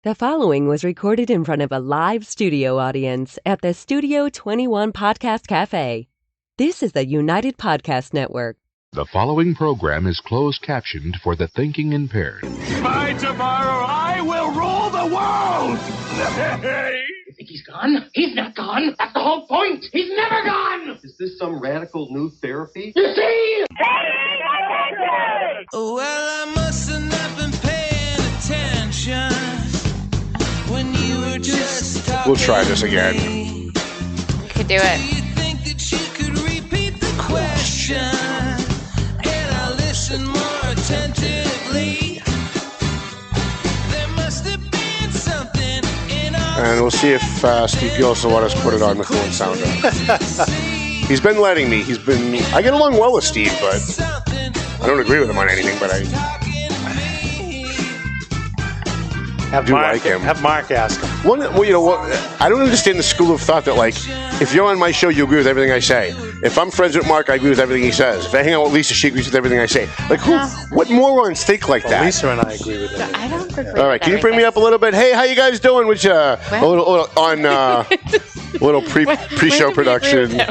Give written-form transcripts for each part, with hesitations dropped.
The following was recorded in front of a live studio audience at the Studio 21 Podcast Cafe. This is the United Podcast Network. The following program is closed captioned for the thinking impaired. By tomorrow, I will rule the world! You think he's gone? He's not gone. That's the whole point. He's never gone! Is this some radical new therapy? You see? Well, I must have not been paying attention when you were just talking. We'll try this again. You could do it. Do you think that you could repeat the question? And I listen more attentively. There must have been something in our. And we'll see if Steve Gillis will let us put it on Methuen Sounder. He's been letting me. I get along well with Steve, but I don't agree with him on anything, but I Have do Mark, like him. Have Mark ask him. I don't understand the school of thought that, like, if you're on my show, you agree with everything I say. If I'm friends with Mark, I agree with everything he says. If I hang out with Lisa, she agrees with everything I say. Like, what morons think like that? Lisa and I agree with it. I don't agree. All right, can you bring me up a little bit? Hey, how you guys doing? Which a little pre-show production.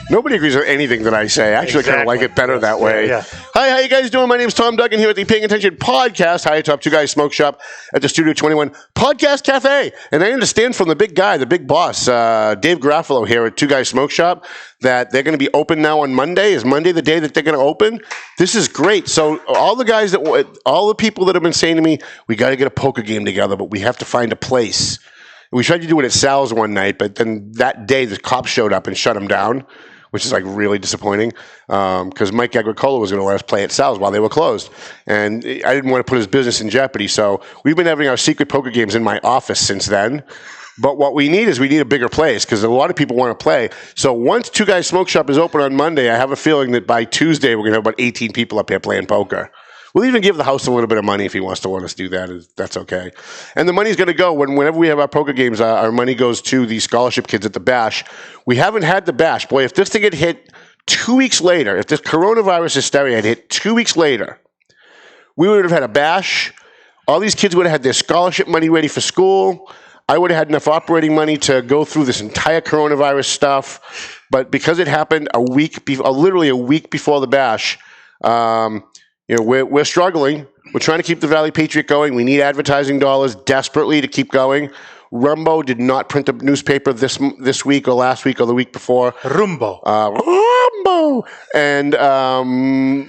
Nobody agrees with anything that I say. I actually kind of like it better that way. Yeah. Hi, how you guys doing? My name's Tom Duggan here at the Paying Attention Podcast. Hi, Top Two Guys Smoke Shop at the Studio 21 Podcast Cafe. And I understand from the big guy, the big boss, Dave Garofalo here at Two Guys Smoke Shop, that they're going to be open now on Monday. Is Monday the day that they're going to open? This is great. So all the people that have been saying to me, we got to get a poker game together, but we have to find a place. We tried to do it at Sal's one night, but then that day the cops showed up and shut them down, which is like really disappointing because Mike Agricola was going to let us play at Sal's while they were closed. And I didn't want to put his business in jeopardy. So we've been having our secret poker games in my office since then. But what we need a bigger place because a lot of people want to play. So once Two Guys Smoke Shop is open on Monday, I have a feeling that by Tuesday we're going to have about 18 people up here playing poker. We'll even give the house a little bit of money if he wants to let us do that. That's okay. And the money's going to go, whenever we have our poker games, our money goes to the scholarship kids at the Bash. We haven't had the Bash. Boy, if this thing had hit 2 weeks later, if this coronavirus hysteria had hit 2 weeks later, we would have had a Bash. All these kids would have had their scholarship money ready for school. I would have had enough operating money to go through this entire coronavirus stuff. But because it happened literally a week before the Bash, we're struggling. We're trying to keep the Valley Patriot going. We need advertising dollars desperately to keep going. Rumbo did not print a newspaper this week or last week or the week before. Rumbo. And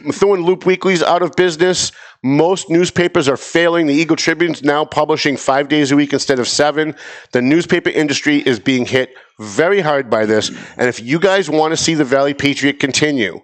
Methuen Loop Weekly's out of business. Most newspapers are failing. The Eagle Tribune's now publishing 5 days a week instead of 7. The newspaper industry is being hit very hard by this. And if you guys want to see the Valley Patriot continue,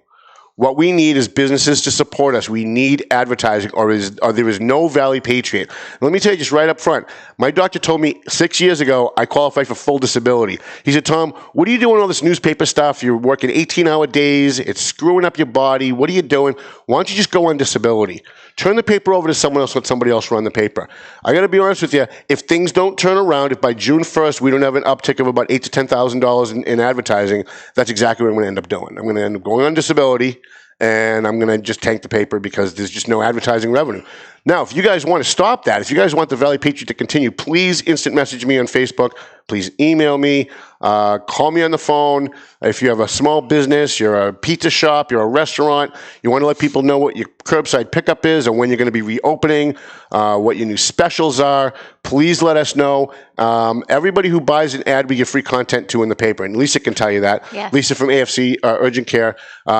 what we need is businesses to support us. We need advertising, or there is no Valley Patriot. Let me tell you just right up front. My doctor told me 6 years ago I qualify for full disability. He said, Tom, what are you doing all this newspaper stuff? You're working 18-hour days. It's screwing up your body. What are you doing? Why don't you just go on disability? Turn the paper over to someone else, let somebody else run the paper. I got to be honest with you. If things don't turn around, if by June 1st we don't have an uptick of about $8,000 to $10,000 in advertising, that's exactly what I'm going to end up doing. I'm going to end up going on disability, and I'm going to just tank the paper because there's just no advertising revenue. Now, if you guys want to stop that, if you guys want the Valley Patriot to continue, please instant message me on Facebook. Please email me. Call me on the phone. If you have a small business, you're a pizza shop, you're a restaurant, you want to let people know what your curbside pickup is or when you're going to be reopening, what your new specials are, please let us know. Everybody who buys an ad, we give free content to in the paper. And Lisa can tell you that. Yes. Lisa from AFC Urgent Care,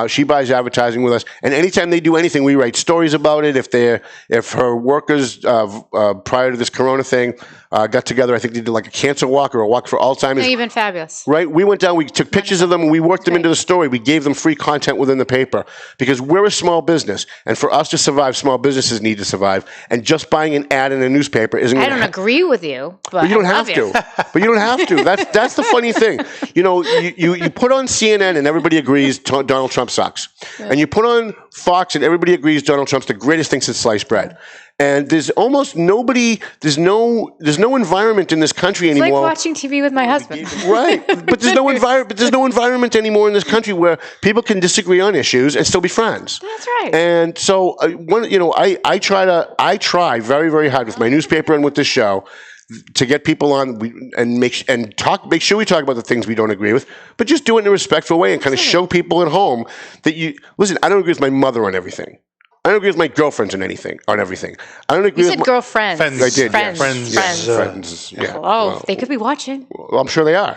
she buys advertising with us. And anytime they do anything, we write stories about it. If her workers prior to this corona thing got together, I think they did like a cancer walk or a walk for Alzheimer's. No, you've been fabulous. Right? We went down, we took pictures of them, and we worked them into the story. We gave them free content within the paper because we're a small business. And for us to survive, small businesses need to survive. And just buying an ad in a newspaper isn't going to I don't agree with you, but you don't have to. But you don't have to. That's the funny thing. You put on CNN and everybody agrees Donald Trump sucks. Yeah. And you put on Fox and everybody agrees Donald Trump's the greatest thing since sliced bread. And there's almost nobody, there's no environment in this country anymore. It's like watching TV with my husband. Right. But there's no environment anymore in this country where people can disagree on issues and still be friends. That's right. And so I try very, very hard with my newspaper and with this show to get people on and make sure we talk about the things we don't agree with, but just do it in a respectful way and kind of show people at home that listen, I don't agree with my mother on everything. I don't agree with my girlfriends on everything. I don't agree You with said girlfriends. I did, friends. yes. Friends. Yeah. Oh, they could be watching. Well, I'm sure they are.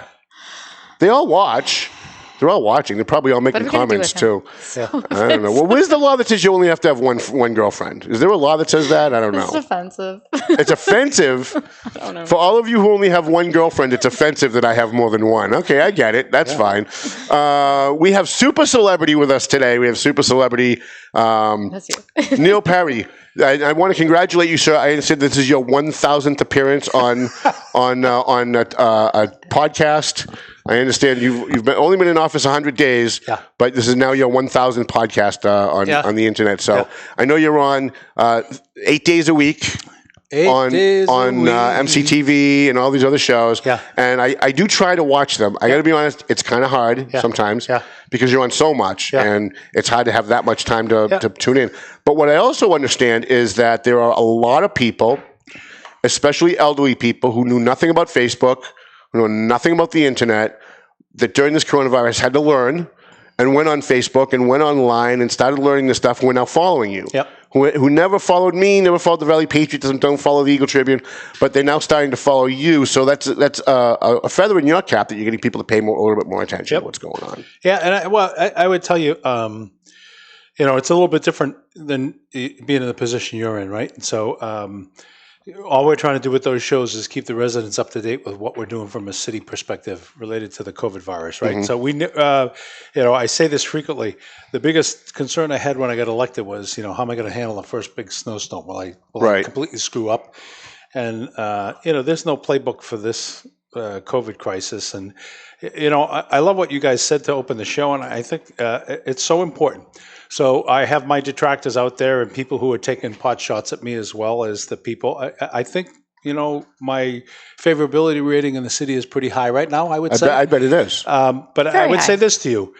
They all watch. They're all watching. They're probably all making comments too. I don't know. Well, where's the law that says you only have to have one girlfriend? Is there a law that says that? I don't know. It's offensive. It's offensive. For all of you who only have one girlfriend, it's offensive that I have more than one. Okay, I get it. That's fine. We have super celebrity with us today. We have super celebrity That's you. Neil Perry. I want to congratulate you, sir. I understand this is your 1,000th appearance on a podcast. I understand you've only been in office 100 days, but this is now your 1,000th podcast on the internet. So I know you're on 8 days a week. On MCTV and all these other shows. Yeah. And I do try to watch them. I got to be honest, it's kind of hard sometimes because you're on so much and it's hard to have that much time to tune in. But what I also understand is that there are a lot of people, especially elderly people, who knew nothing about Facebook, who knew nothing about the internet, that during this coronavirus had to learn and went on Facebook and went online and started learning this stuff and we're now following you. Yep. Who never followed me, never followed the Valley Patriot, don't follow the Eagle Tribune, but they're now starting to follow you. So that's a feather in your cap that you're getting people to pay a little bit more attention to what's going on. Yeah, and I would tell you, it's a little bit different than being in the position you're in, right? And so all we're trying to do with those shows is keep the residents up to date with what we're doing from a city perspective related to the COVID virus, right? Mm-hmm. So we, I say this frequently. The biggest concern I had when I got elected was, how am I going to handle the first big snowstorm? Will I completely screw up? And there's no playbook for this COVID crisis. And I love what you guys said to open the show, and I think it's so important. So I have my detractors out there and people who are taking pot shots at me as well as the people. I think, my favorability rating in the city is pretty high right now, I would say. I bet it is. But I would say this to you.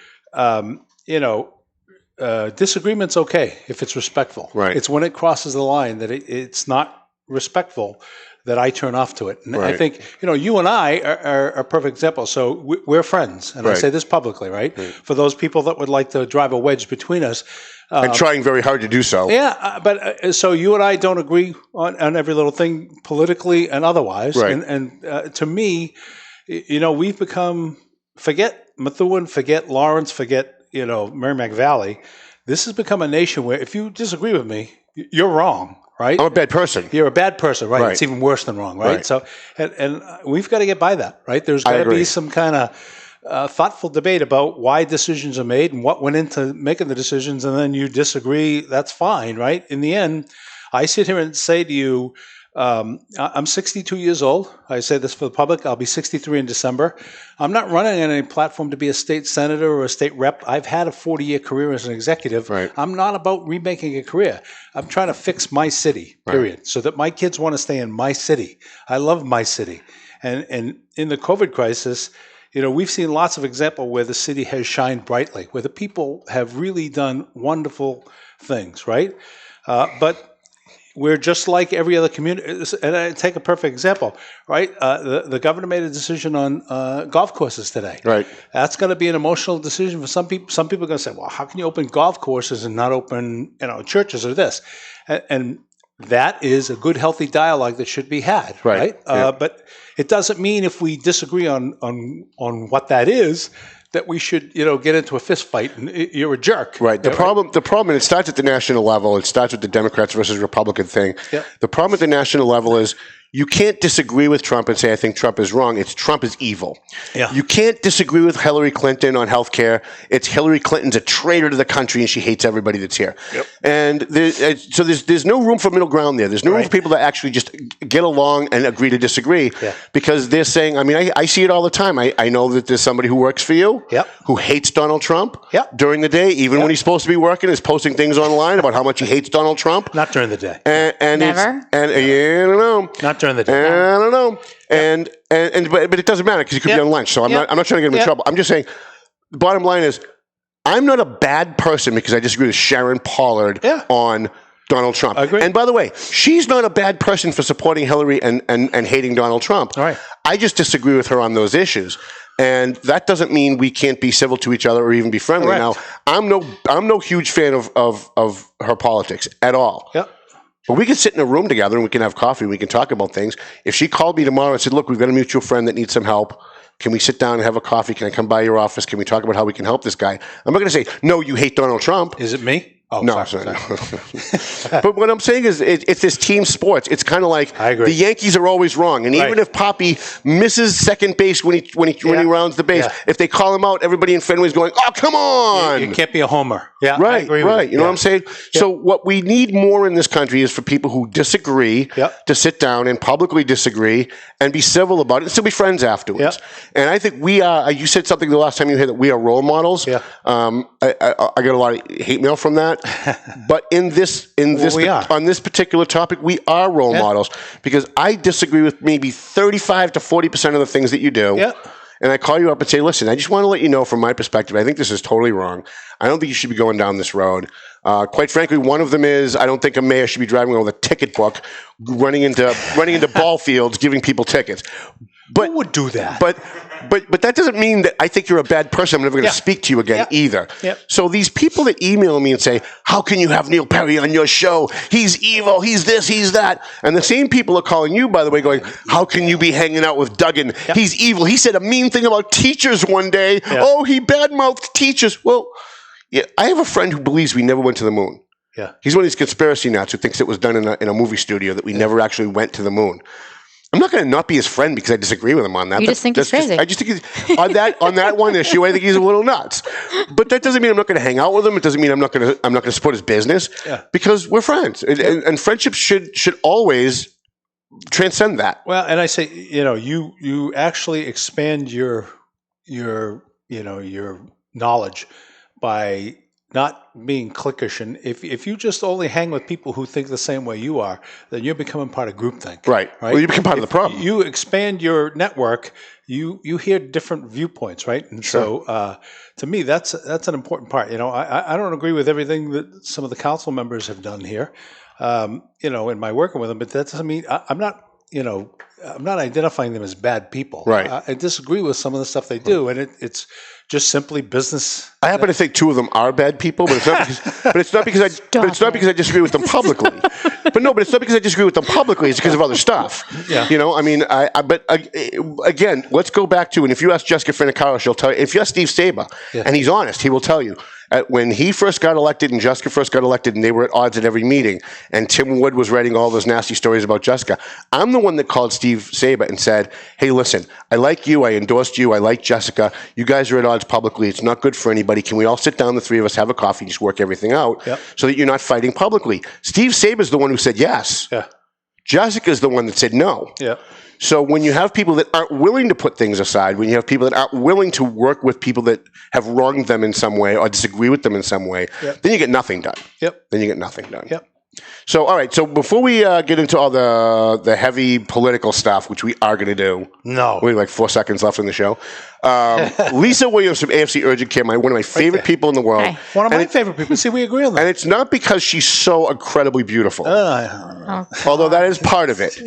Disagreement's okay if it's respectful. Right. It's when it crosses the line that it's not respectful that I turn off to it. And I think, you and I are a perfect example. So we're friends. And I say this publicly, right? For those people that would like to drive a wedge between us. And trying very hard to do so. Yeah. But so you and I don't agree on every little thing politically and otherwise. Right. And to me, we've become, forget Methuen, forget Lawrence, forget, Merrimack Valley. This has become a nation where if you disagree with me, you're wrong. Right? I'm a bad person. You're a bad person, right? It's even worse than wrong, right? So, and we've got to get by that, right? There's got to be some kind of thoughtful debate about why decisions are made and what went into making the decisions, and then you disagree, that's fine, right? In the end, I sit here and say to you, I'm 62 years old. I say this for the public. I'll be 63 in December. I'm not running on any platform to be a state senator or a state rep. I've had a 40-year career as an executive. Right. I'm not about remaking a career. I'm trying to fix my city, period, so that my kids want to stay in my city. I love my city. And in the COVID crisis, we've seen lots of examples where the city has shined brightly, where the people have really done wonderful things, right? But we're just like every other community. And I take a perfect example, right? The governor made a decision on golf courses today. Right. That's going to be an emotional decision for some people. Some people are going to say, well, how can you open golf courses and not open, churches or this? And that is a good, healthy dialogue that should be had, right? But it doesn't mean if we disagree on what that is, that we should, get into a fist fight and you're a jerk. Right. The problem, and it starts at the national level. It starts with the Democrats versus Republican thing. Yep. The problem at the national level is you can't disagree with Trump and say, I think Trump is wrong. It's Trump is evil. Yeah. You can't disagree with Hillary Clinton on health care. It's Hillary Clinton's a traitor to the country and she hates everybody that's here. Yep. And there's no room for middle ground there. There's no room for people to actually just get along and agree to disagree because they're saying, I see it all the time. I know that there's somebody who works for you who hates Donald Trump during the day, even when he's supposed to be working, is posting things online about how much he hates Donald Trump. Not during the day. And never? I don't know. Not during the day. I don't know. But it doesn't matter because he could be on lunch. So I'm not trying to get him in trouble. I'm just saying, the bottom line is, I'm not a bad person because I disagree with Sharon Pollard on Donald Trump. I agree. And by the way, she's not a bad person for supporting Hillary and hating Donald Trump. All right. I just disagree with her on those issues. And that doesn't mean we can't be civil to each other or even be friendly. Correct. Now, I'm no huge fan of her politics at all. Yep. But we can sit in a room together and we can have coffee. We can talk about things. If she called me tomorrow and said, look, we've got a mutual friend that needs some help. Can we sit down and have a coffee? Can I come by your office? Can we talk about how we can help this guy? I'm not going to say, no, you hate Donald Trump. Is it me? Oh, No, sorry. But what I'm saying is, it's this team sports. It's kind of like I agree. the Yankees are always wrong, and even Right. if Poppy misses second base when he rounds the base, Yeah. if they call him out, everybody in Fenway's going, "Oh, come on!" You can't be a homer. Yeah, I Right, agree with right. You know what I'm saying? So what we need more in this country is for people who disagree Yep. to sit down and publicly disagree and be civil about it and still be friends afterwards. Yep. And I think we are. You said something the last time you heard that we are role models. Yeah. I got a lot of hate mail from that. But in this we are. on this particular topic, we are role models because I disagree with maybe 35 to 40% of the things that you do. Yeah. And I call you up and say, listen, I just want to let you know from my perspective, I think this is totally wrong. I don't think you should be going down this road. Quite frankly, one of them is I don't think a mayor should be driving around with a ticket book, running into ball fields, giving people tickets. But Who would do that? But that doesn't mean that I think you're a bad person. I'm never going to Yeah. speak to you again either. Yep. So these people that email me and say, how can you have Neil Perry on your show? He's evil. He's this, he's that. And the same people are calling you, by the way, going, how can you be hanging out with Duggan? Yep. He's evil. He said a mean thing about teachers one day. Yep. Oh, he badmouthed teachers. Well, yeah, I have a friend who believes we never went to the moon. Yeah. He's one of these conspiracy nuts who thinks it was done in a movie studio, that we never actually went to the moon. I'm not going to not be his friend because I disagree with him on that. You just think he's crazy. I just think he's, on that one issue, I think he's a little nuts. But that doesn't mean I'm not going to hang out with him. It doesn't mean I'm not going to support his business because we're friends, and friendship should always transcend that. Well, and I say, you actually expand your knowledge by not being cliquish. And if you just only hang with people who think the same way you are, then you're becoming part of groupthink. Right. Well, you become part of the problem. You expand your network, you hear different viewpoints, right? And so to me, that's an important part. I don't agree with everything that some of the council members have done here, in my working with them, but that doesn't mean I'm not identifying them as bad people. Right. I disagree with some of the stuff they do, and it's just simply business. I happen to think two of them are bad people, but it's not because I disagree with them publicly. But it's not because I disagree with them publicly. It's because of other stuff. Yeah. But again, let's go back to, and if you ask Jessica Finicaro, she'll tell you. If you ask Steve Saber, and he's honest, he will tell you. When he first got elected and Jessica first got elected, and they were at odds at every meeting, and Tim Wood was writing all those nasty stories about Jessica, I'm the one that called Steve Saber and said, hey, listen, I like you, I endorsed you, I like Jessica, you guys are at odds publicly, it's not good for anybody, can we all sit down, the three of us, have a coffee, and just work everything out so that you're not fighting publicly? Steve Saber's the one who said yes. Yeah. Jessica's the one that said no. Yeah. So when you have people that aren't willing to put things aside, when you have people that aren't willing to work with people that have wronged them in some way or disagree with them in some way, then you get nothing done. Yep. Then you get nothing done. Yep. So, all right. So before we get into all the heavy political stuff, which we are going to do. No. We have like 4 seconds left in the show. Lisa Williams from AFC Urgent Care, one of my favorite people in the world. Hi. One of my favorite people. See, we agree on that. And it's not because she's so incredibly beautiful. Although that is part of it.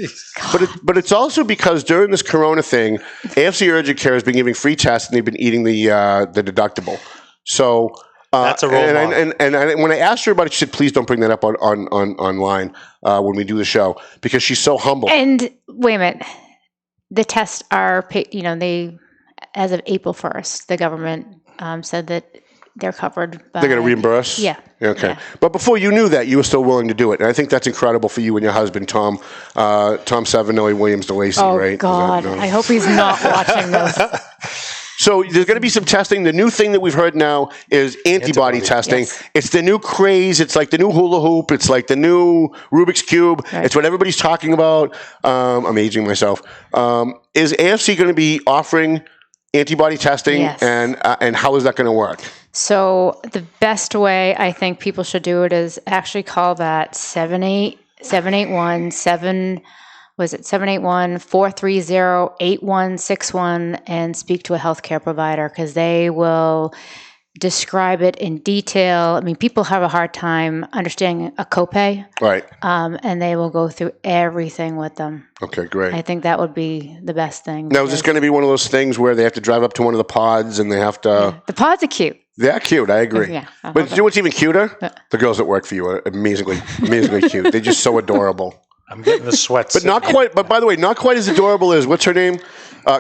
But it's also because during this corona thing, AFC Urgent Care has been giving free tests and they've been eating the deductible. So that's a role model. And when I asked her about it, she said, please don't bring that up online when we do the show because she's so humble. And wait a minute. The tests are, they, as of April 1st, the government said that they're covered by... They're going to reimburse? Yeah. Okay. Yeah. But before you knew that, you were still willing to do it. And I think that's incredible for you and your husband, Tom Savinelli Williams DeLacy, right? God. I hope he's not watching this. So there's going to be some testing. The new thing that we've heard now is antibody testing. Yes. It's the new craze. It's like the new hula hoop. It's like the new Rubik's Cube. Right. It's what everybody's talking about. I'm aging myself. Is AFC going to be offering antibody testing? Yes. And how is that going to work? So the best way I think people should do it is actually call that 781-430-8161 and speak to a healthcare provider because they will describe it in detail. I mean, people have a hard time understanding a copay. Right. And they will go through everything with them. Okay, great. I think that would be the best thing. Now, is this going to be one of those things where they have to drive up to one of the pods and they have to... Yeah. The pods are cute. They're cute, I agree. Yeah, but you know what's even cuter? The girls that work for you are amazingly cute. They're just so adorable. I'm getting the sweats. But not quite. But by the way, not quite as adorable as what's her name,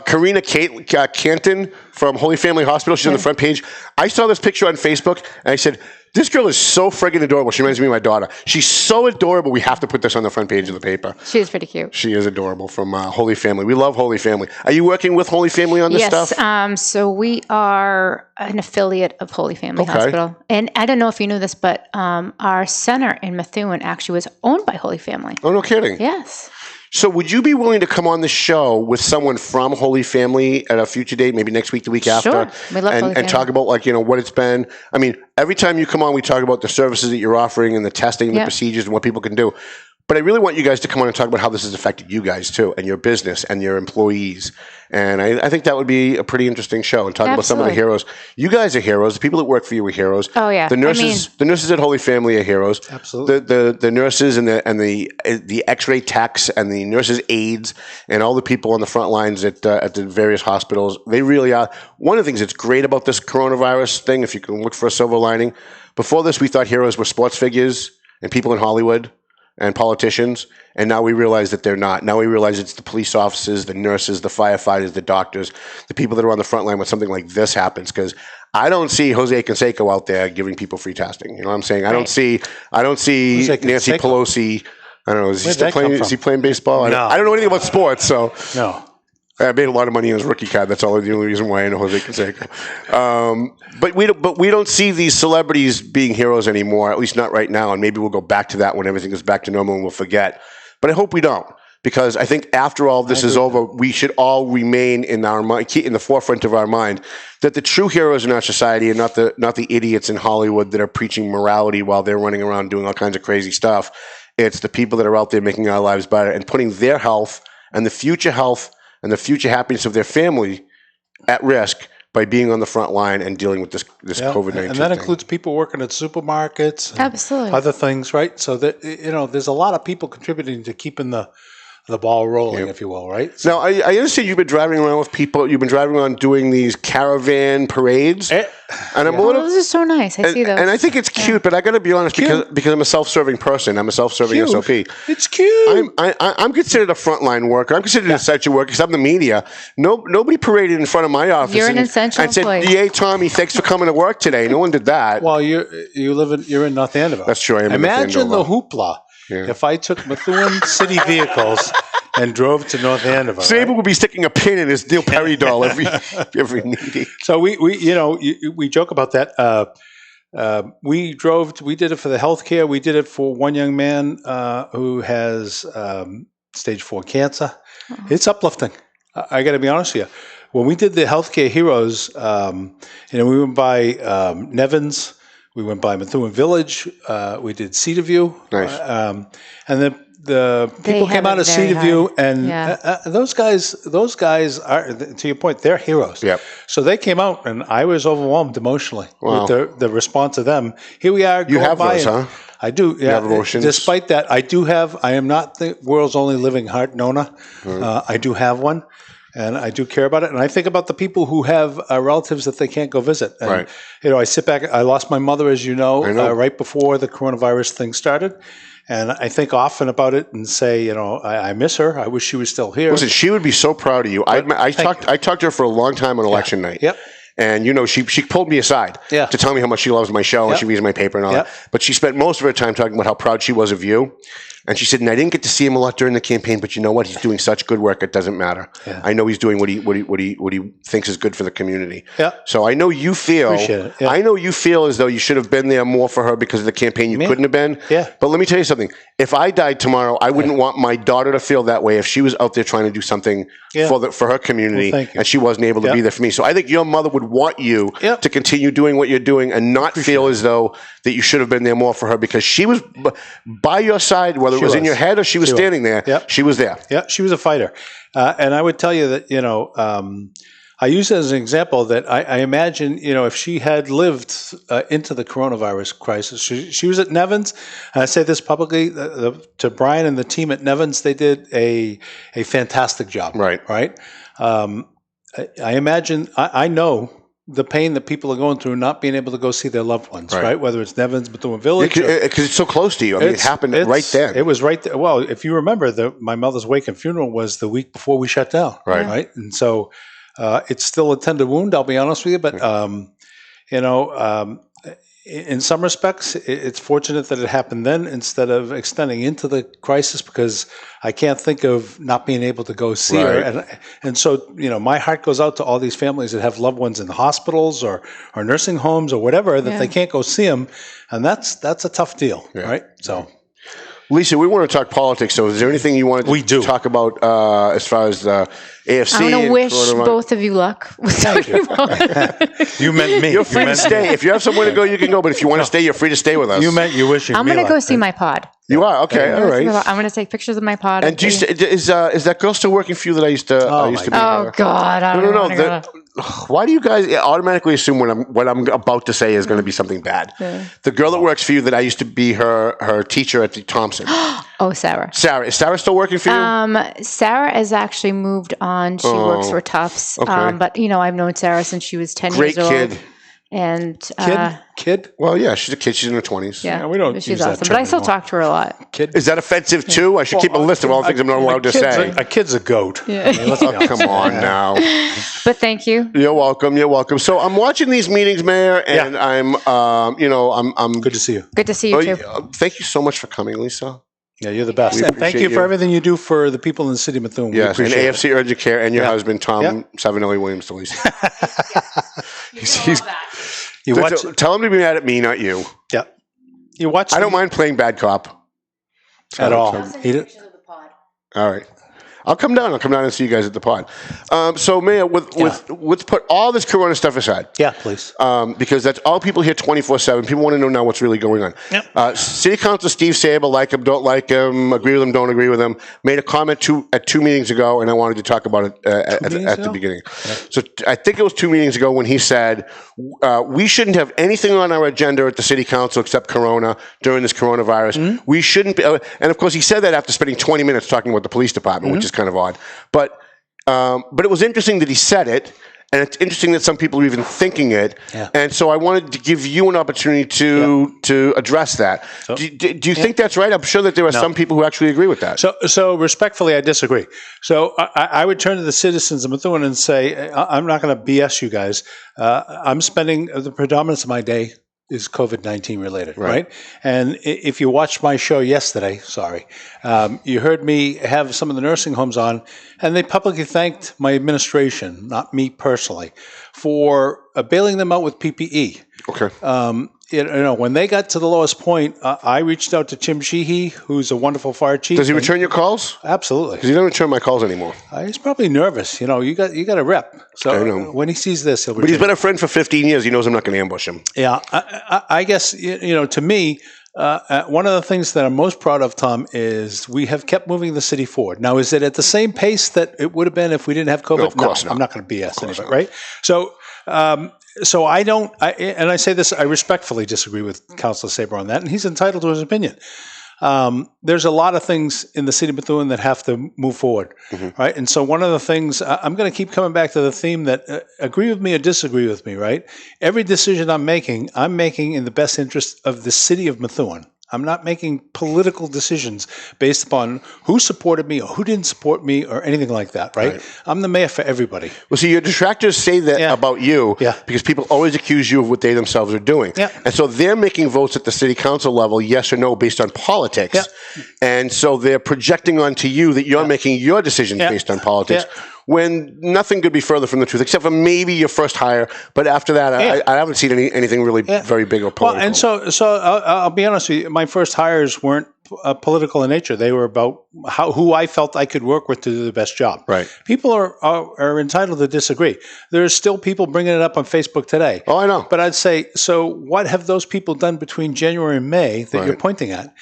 Karina Canton from Holy Family Hospital. She's on the front page. I saw this picture on Facebook, and I said, "This girl is so friggin' adorable." She reminds me of my daughter. She's so adorable. We have to put this on the front page of the paper. She is pretty cute. She is adorable from Holy Family. We love Holy Family. Are you working with Holy Family on this stuff? Yes. So we are an affiliate of Holy Family Hospital. And I don't know if you knew this, but our center in Methuen actually was owned by Holy Family. Oh, no kidding. Yes. So would you be willing to come on the show with someone from Holy Family at a future date, maybe next week, the week after? Sure. We love Holy Family. And talk about, like, you know, what it's been. I mean, every time you come on, we talk about the services that you're offering and the testing and the procedures and what people can do. But I really want you guys to come on and talk about how this has affected you guys, too, and your business and your employees. And I think that would be a pretty interesting show, and talk about some of the heroes. You guys are heroes. The people that work for you are heroes. Oh, yeah. The nurses at Holy Family are heroes. Absolutely. The nurses and the X-ray techs and the nurses' aides and all the people on the front lines at the various hospitals, they really are. One of the things that's great about this coronavirus thing, if you can look for a silver lining, before this we thought heroes were sports figures and people in Hollywood and politicians, and now we realize that they're not. Now we realize it's the police officers, the nurses, the firefighters, the doctors, the people that are on the front line when something like this happens. Because I don't see Jose Canseco out there giving people free testing. You know what I'm saying? I don't see Nancy Pelosi. I don't know. Is he still playing? Is he playing baseball? No. I don't know anything about sports, so No. I made a lot of money on his rookie card. That's the only reason why I know Jose Canseco. But we don't see these celebrities being heroes anymore, at least not right now. And maybe we'll go back to that when everything is back to normal and we'll forget. But I hope we don't, because I think after all this is over, we should all remain in our mind, in the forefront of our mind, that the true heroes in our society are not the idiots in Hollywood that are preaching morality while they're running around doing all kinds of crazy stuff. It's the people that are out there making our lives better and putting their health and the future happiness of their family at risk by being on the front line and dealing with this COVID-19 and that thing. includes people working at supermarkets, and absolutely, other things, right? So that, you know, there's a lot of people contributing to keeping the ball rolling, if you will, right? So, now, I understand you've been driving around with people. You've been driving around doing these caravan parades, and I'm a little. Those are so nice. I see those, and I think it's cute. But I got to be honest, because I'm a self-serving person. I'm a self-serving SOP. It's cute. I'm considered a frontline worker. I'm considered an essential worker because I'm the media. Nobody paraded in front of my office. You're an essential and said, employee. "Yay, Tommy! Thanks for coming to work today." No one did that. Well, you're in North Andover. That's true. I am Imagine in North the hoopla if I took Methuen city vehicles and drove to North Andover. Sable would be sticking a pin in his Neil Perry doll every meeting. So we joke about that. We did it for the healthcare. We did it for one young man who has stage 4 cancer. Oh. It's uplifting. I got to be honest with you. When we did the healthcare heroes, we went by Nevins. We went by Methuen Village. We did Cedarview. Nice. And then the people came out of Cedarview, and those guys are, to your point, they're heroes. Yep. So they came out, and I was overwhelmed emotionally with the response of them. Here we are. You have those, huh? I do. Yeah. You have emotions. Despite that, I am not the world's only living heart donor. I do have one. And I do care about it. And I think about the people who have relatives that they can't go visit. And, right. I sit back. I lost my mother, as you know. Right before the coronavirus thing started. And I think often about it and say, I miss her. I wish she was still here. Listen, she would be so proud of you. I talked to her for a long time on election night. Yep. And, she pulled me aside to tell me how much she loves my show and she reads my paper and all that. But she spent most of her time talking about how proud she was of you. And she said, and I didn't get to see him a lot during the campaign, but you know what? He's doing such good work. It doesn't matter. Yeah. I know he's doing what he thinks is good for the community. Yeah. So I know you feel, I know you feel as though you should have been there more for her because of the campaign. You couldn't have been. Yeah. But let me tell you something. If I died tomorrow, I wouldn't want my daughter to feel that way if she was out there trying to do something for her community and she wasn't able to be there for me. So I think your mother would want you to continue doing what you're doing and not feel as though that you should have been there more for her because she was by your side, whether it was in your head or she was standing there. She was there. Yeah, she was a fighter. And I would tell you that, I use it as an example that I imagine, if she had lived into the coronavirus crisis, she was at Nevins, and I say this publicly to Brian and the team at Nevins, they did a fantastic job. Right. I imagine, I know the pain that people are going through not being able to go see their loved ones, right? Whether it's Nevins, Methuen Village. Because it's so close to you. I mean, it happened right then. It was right there. Well, if you remember, my mother's wake and funeral was the week before we shut down. Right. And so it's still a tender wound, I'll be honest with you. But, in some respects, it's fortunate that it happened then instead of extending into the crisis, because I can't think of not being able to go see her. And so, my heart goes out to all these families that have loved ones in hospitals or nursing homes or whatever that they can't go see them. And that's a tough deal, right? So, Lisa, we want to talk politics. So, is there anything you want to talk about as far as AFC? I want to wish both of you luck. Thank you. You meant me. You're free to stay. If you have somewhere to go, you can go. But if you want to stay, you're free to stay with us. You meant you wishing. I'm going to go see my pod. You are? Okay. All right. I'm going to take pictures of my pod. And is that girl still working for you that I used to be? Oh, God. I don't know. Why do you guys automatically assume what I'm about to say is going to be something bad? Yeah. The girl that works for you that I used to be her teacher at the Thompson. Oh, Sarah. Sarah. Is Sarah still working for you? Sarah has actually moved on. She works for Tufts. Okay. But, I've known Sarah since she was 10 years old. Great kid. And kid? Well, yeah, she's a kid. She's in her 20s. Yeah, we don't. She's awesome, but I still talk to her a lot. Kid? Is that offensive too? I should keep a list of all the things I'm not allowed to say. A kid's a goat. Yeah. I mean, come on now. But thank you. You're welcome. You're welcome. So I'm watching these meetings, Mayor, and I'm good to see you. Good to see you too. Thank you so much for coming, Lisa. Yeah, you're the best. And thank you for everything you do for the people in the city of Methuen. Yes, and AFC Urgent Care and your husband, Tom Savinelli Williams, to Lisa. Tell him to be mad at me, not you. Yeah. You watch. I don't mind playing bad cop. At all. All right. I'll come down and see you guys at the pod. So, Mayor, let's put all this Corona stuff aside. Yeah, please. Because that's all people hear 24/7. People want to know now what's really going on. Yep. City Council Steve Sable, like him, don't like him, agree with him, don't agree with him, made a comment at 2 meetings ago, and I wanted to talk about it at the beginning. Yeah. So I think it was 2 meetings ago when he said, we shouldn't have anything on our agenda at the City Council except Corona during this coronavirus. Mm-hmm. We shouldn't be, and of course he said that after spending 20 minutes talking about the police department, which is kind of odd. But it was interesting that he said it, and it's interesting that some people are even thinking it. Yeah. And so I wanted to give you an opportunity to address that. So, do you think that's right? I'm sure that there are some people who actually agree with that. So respectfully, I disagree. So I would turn to the citizens of Methuen and say, I'm not going to BS you guys. I'm spending the predominance of my day is COVID-19 related, right? And if you watched my show yesterday, you heard me have some of the nursing homes on, and they publicly thanked my administration, not me personally, for bailing them out with PPE. Okay. When they got to the lowest point, I reached out to Tim Sheehy, who's a wonderful fire chief. Does he return your calls? Absolutely. Because he doesn't return my calls anymore. He's probably nervous. You got a rep. So when he sees this, he'll return. But he's been a friend for 15 years. He knows I'm not going to ambush him. Yeah. I guess, to me, one of the things that I'm most proud of, Tom, is we have kept moving the city forward. Now, is it at the same pace that it would have been if we didn't have COVID? No, of course not. I'm not going to BS anybody, right? So I don't, and I say this, I respectfully disagree with Councilor Saber on that, and he's entitled to his opinion. There's a lot of things in the city of Methuen that have to move forward, right? And so one of the things, I'm going to keep coming back to the theme that agree with me or disagree with me, right? Every decision I'm making in the best interest of the city of Methuen. I'm not making political decisions based upon who supported me or who didn't support me or anything like that, right? I'm the mayor for everybody. Well, see, your detractors say that about you because people always accuse you of what they themselves are doing. Yeah. And so they're making votes at the city council level, yes or no, based on politics. Yeah. And so they're projecting onto you that you're making your decisions based on politics. Yeah. When nothing could be further from the truth, except for maybe your first hire. But after that, I haven't seen anything really very big or political. Well, and so I'll be honest with you. My first hires weren't political in nature. They were about who I felt I could work with to do the best job. Right. People are entitled to disagree. There's still people bringing it up on Facebook today. Oh, I know. But I'd say, so what have those people done between January and May that you're pointing at?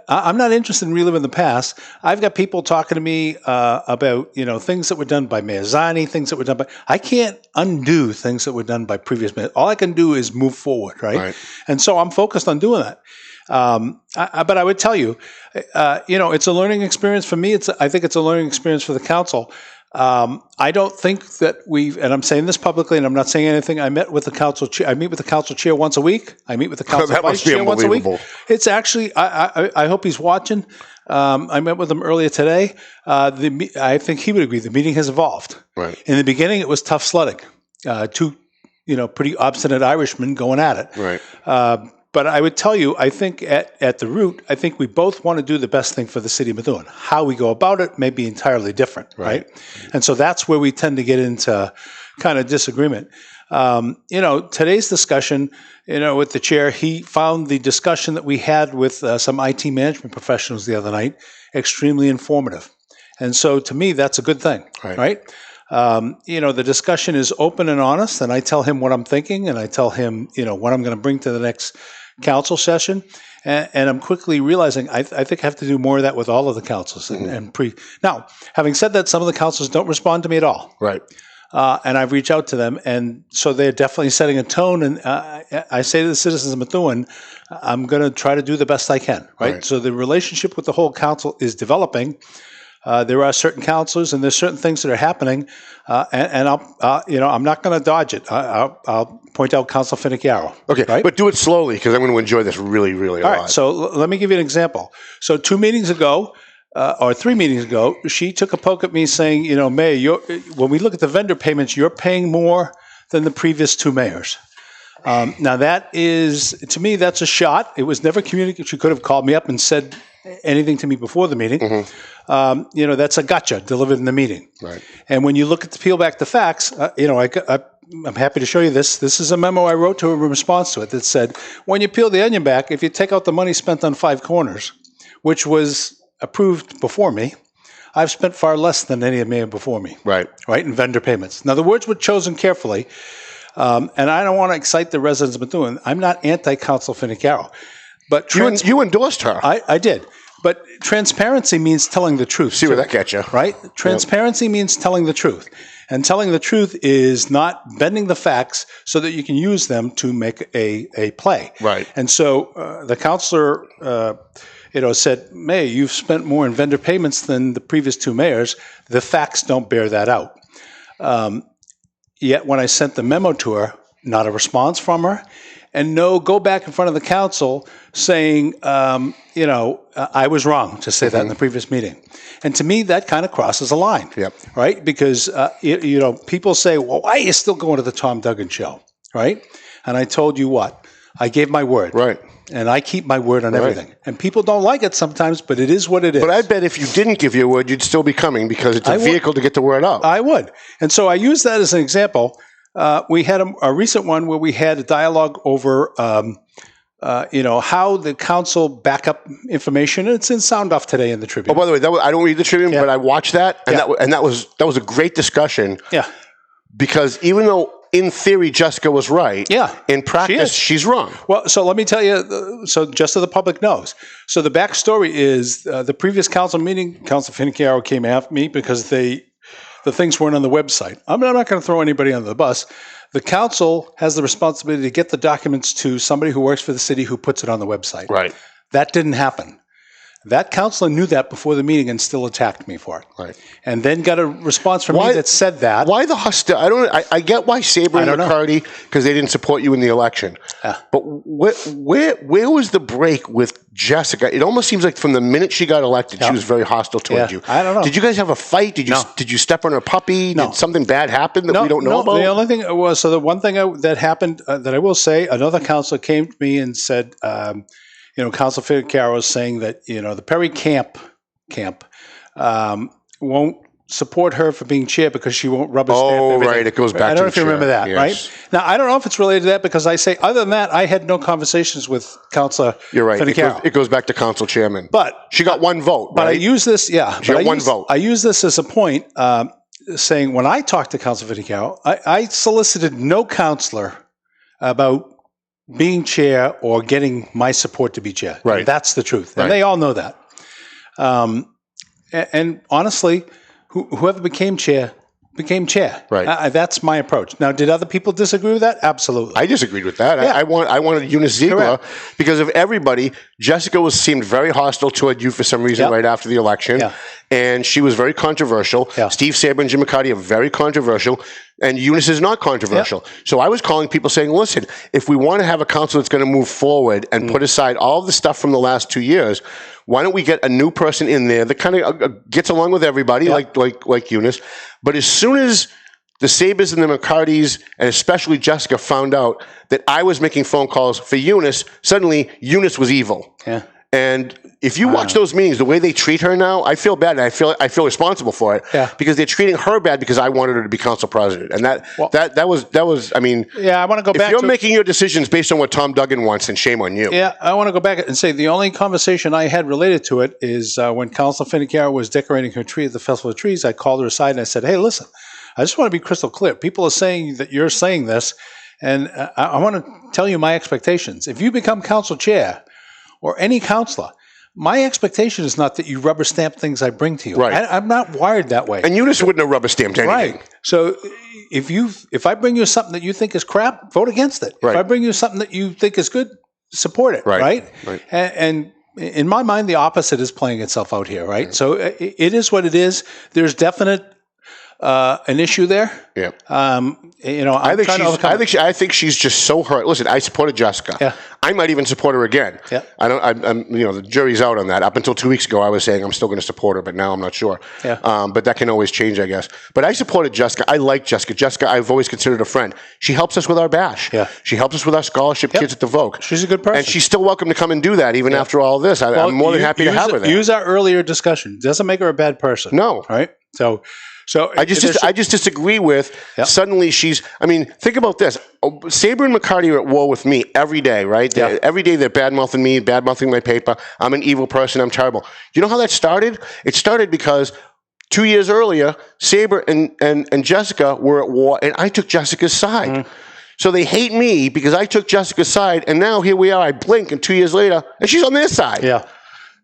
I'm not interested in reliving the past. I've got people talking to me about things that were done by Mayor Zani, things that were done by. I can't undo things that were done by previous mayors. All I can do is move forward, right? And so I'm focused on doing that. But I would tell you, it's a learning experience for me. I think it's a learning experience for the council. I don't think that and I'm saying this publicly, and I'm not saying anything. I met with the council chair. I meet with the council chair once a week. I meet with the council vice chair once a week. It's actually, I hope he's watching. I met with him earlier today. I think he would agree. The meeting has evolved. Right. In the beginning, it was tough sledding. Two, pretty obstinate Irishmen going at it. Right. But I would tell you, I think at the root, I think we both want to do the best thing for the city of Methuen. How we go about it may be entirely different, right? And so that's where we tend to get into kind of disagreement. Today's discussion, with the chair, he found the discussion that we had with some IT management professionals the other night extremely informative. And so to me, that's a good thing, right? The discussion is open and honest, and I tell him what I'm thinking, and I tell him, what I'm going to bring to the next council session. And I'm quickly realizing I think I have to do more of that with all of the councils. Now, having said that, some of the councils don't respond to me at all. Right. And I've reached out to them, and so they're definitely setting a tone. And I say to the citizens of Methuen, I'm going to try to do the best I can. Right. So the relationship with the whole council is developing. There are certain councilors, and there's certain things that are happening, and I'm not going to dodge it. I'll point out Council Finicchiaro. Okay, right? But do it slowly because I'm going to enjoy this really, really a lot. All right, so let me give you an example. So 2 meetings ago, or 3 meetings ago, she took a poke at me saying, Mayor, when we look at the vendor payments, you're paying more than the previous 2 mayors. Now that is, to me, that's a shot. It was never communicated. She could have called me up and said anything to me before the meeting. Mm-hmm. That's a gotcha delivered in the meeting. Right. And when you look at peel back the facts, I'm happy to show you this. This is a memo I wrote to her in response to it that said, when you peel the onion back, if you take out the money spent on 5 Corners, which was approved before me, I've spent far less than any mayor before me. Right. Right, in vendor payments. Now, the words were chosen carefully, and I don't want to excite the residents of Methuen. I'm not anti-Council Finicchiaro. But you endorsed her. I did. But transparency means telling the truth. See where that gets you. Right? Transparency means telling the truth. And telling the truth is not bending the facts so that you can use them to make a play. Right. And so the councilor said, Mayor, you've spent more in vendor payments than the previous 2 mayors. The facts don't bear that out. Yet when I sent the memo to her, not a response from her. And no, go back in front of the council saying, I was wrong to say that in the previous meeting. And to me, that kind of crosses a line, right? Because, people say, well, why are you still going to the Tom Duggan show, right? And I told you what? I gave my word. Right. And I keep my word on everything. And people don't like it sometimes, but it is what it is. But I bet if you didn't give your word, you'd still be coming because it's a vehicle to get the word out. I would. And so I use that as an example. We had a recent one where we had a dialogue over, how the council back up information. And it's in sound off today in the Tribune. Oh, by the way, I don't read the Tribune, but I watched that, and that was a great discussion. Yeah. Because even though in theory Jessica was right, in practice she's wrong. Well, so let me tell you. So just so the public knows. So the backstory is the previous council meeting. Council Finicchiaro came after me because the things weren't on the website. I'm not going to throw anybody under the bus. The council has the responsibility to get the documents to somebody who works for the city who puts it on the website. Right. That didn't happen. That councilor knew that before the meeting and still attacked me for it. Right. And then got a response from me that said that. Why the hostility? I get why Sabre and McCarty, because they didn't support you in the election. But where was the break with Jessica? It almost seems like from the minute she got elected, she was very hostile towards you. I don't know. Did you guys have a fight? Did you step on her puppy? No. Did something bad happen that we don't know about? The only thing was, so the one thing that happened that I will say, another councilor came to me and said, Council Finicchiaro is saying that, the Perry camp won't support her for being chair because she won't rubber stamp everything. Right. It goes back to the chair. I don't know if you remember that, right? Now, I don't know if it's related to that because I say, other than that, I had no conversations with Councilor You're right. Finicchiaro. It goes back to council chairman. But she got 1 vote, right? But I use this, she got 1 vote. I use this as a point saying when I talked to Council Finicchiaro, I solicited no councilor about being chair or getting my support to be chair. Right. And that's the truth. Right. And they all know that. And honestly, whoever became chair became chair. Right. That's my approach. Now, did other people disagree with that? Absolutely. I disagreed with that. Yeah. I wanted Eunice Ziegler Correct. because of everybody. Jessica seemed very hostile toward you for some reason right after the election. Yeah. And she was very controversial. Yeah. Steve Saber and Jim McCarty are very controversial. And Eunice is not controversial. So I was calling people saying, listen, if we want to have a council that's going to move forward and put aside all the stuff from the last 2 years, why don't we get a new person in there that kind of gets along with everybody, like Eunice? But as soon as the Sabers and the McCartys, and especially Jessica, found out that I was making phone calls for Eunice, suddenly Eunice was evil. Yeah. And if you watch those meetings, the way they treat her now, I feel bad, and I feel responsible for it because they're treating her bad because I wanted her to be council president, and that was. I mean, I want to go back. If you're making your decisions based on what Tom Duggan wants, then shame on you. Yeah, I want to go back and say the only conversation I had related to it is when Councilor Finnicchiaro was decorating her tree at the Festival of Trees. I called her aside and I said, "Hey, listen, I just want to be crystal clear. People are saying that you're saying this, and I want to tell you my expectations. If you become council chair or any councilor, my expectation is not that you rubber stamp things I bring to you. Right. I'm not wired that way. And Eunice wouldn't have rubber stamped anything. Right. So if I bring you something that you think is crap, vote against it. Right. If I bring you something that you think is good, support it. Right. And in my mind, the opposite is playing itself out here. Right. So it is what it is. There's definite an issue there. Yeah. I think she's just so hurt. Listen, I supported Jessica. Yeah. I might even support her again. Yeah. The jury's out on that. Up until 2 weeks ago, I was saying I'm still going to support her, but now I'm not sure. Yeah. But that can always change, I guess. But I supported Jessica. I like Jessica. Jessica, I've always considered a friend. She helps us with our bash. Yeah. She helps us with our scholarship kids at the Vogue. She's a good person. And she's still welcome to come and do that, even after all this. I'm more than happy to have her there. Use our earlier discussion. Doesn't make her a bad person. No. Right? So I just disagree with suddenly she's. I mean, think about this. Saber and McCarty are at war with me every day, right? Yeah. Every day they're bad-mouthing me, bad-mouthing my paper. I'm an evil person. I'm terrible. You know how that started? It started because 2 years earlier, Saber and Jessica were at war, and I took Jessica's side. Mm. So they hate me because I took Jessica's side, and now here we are. I blink, and 2 years later, and she's on their side. Yeah.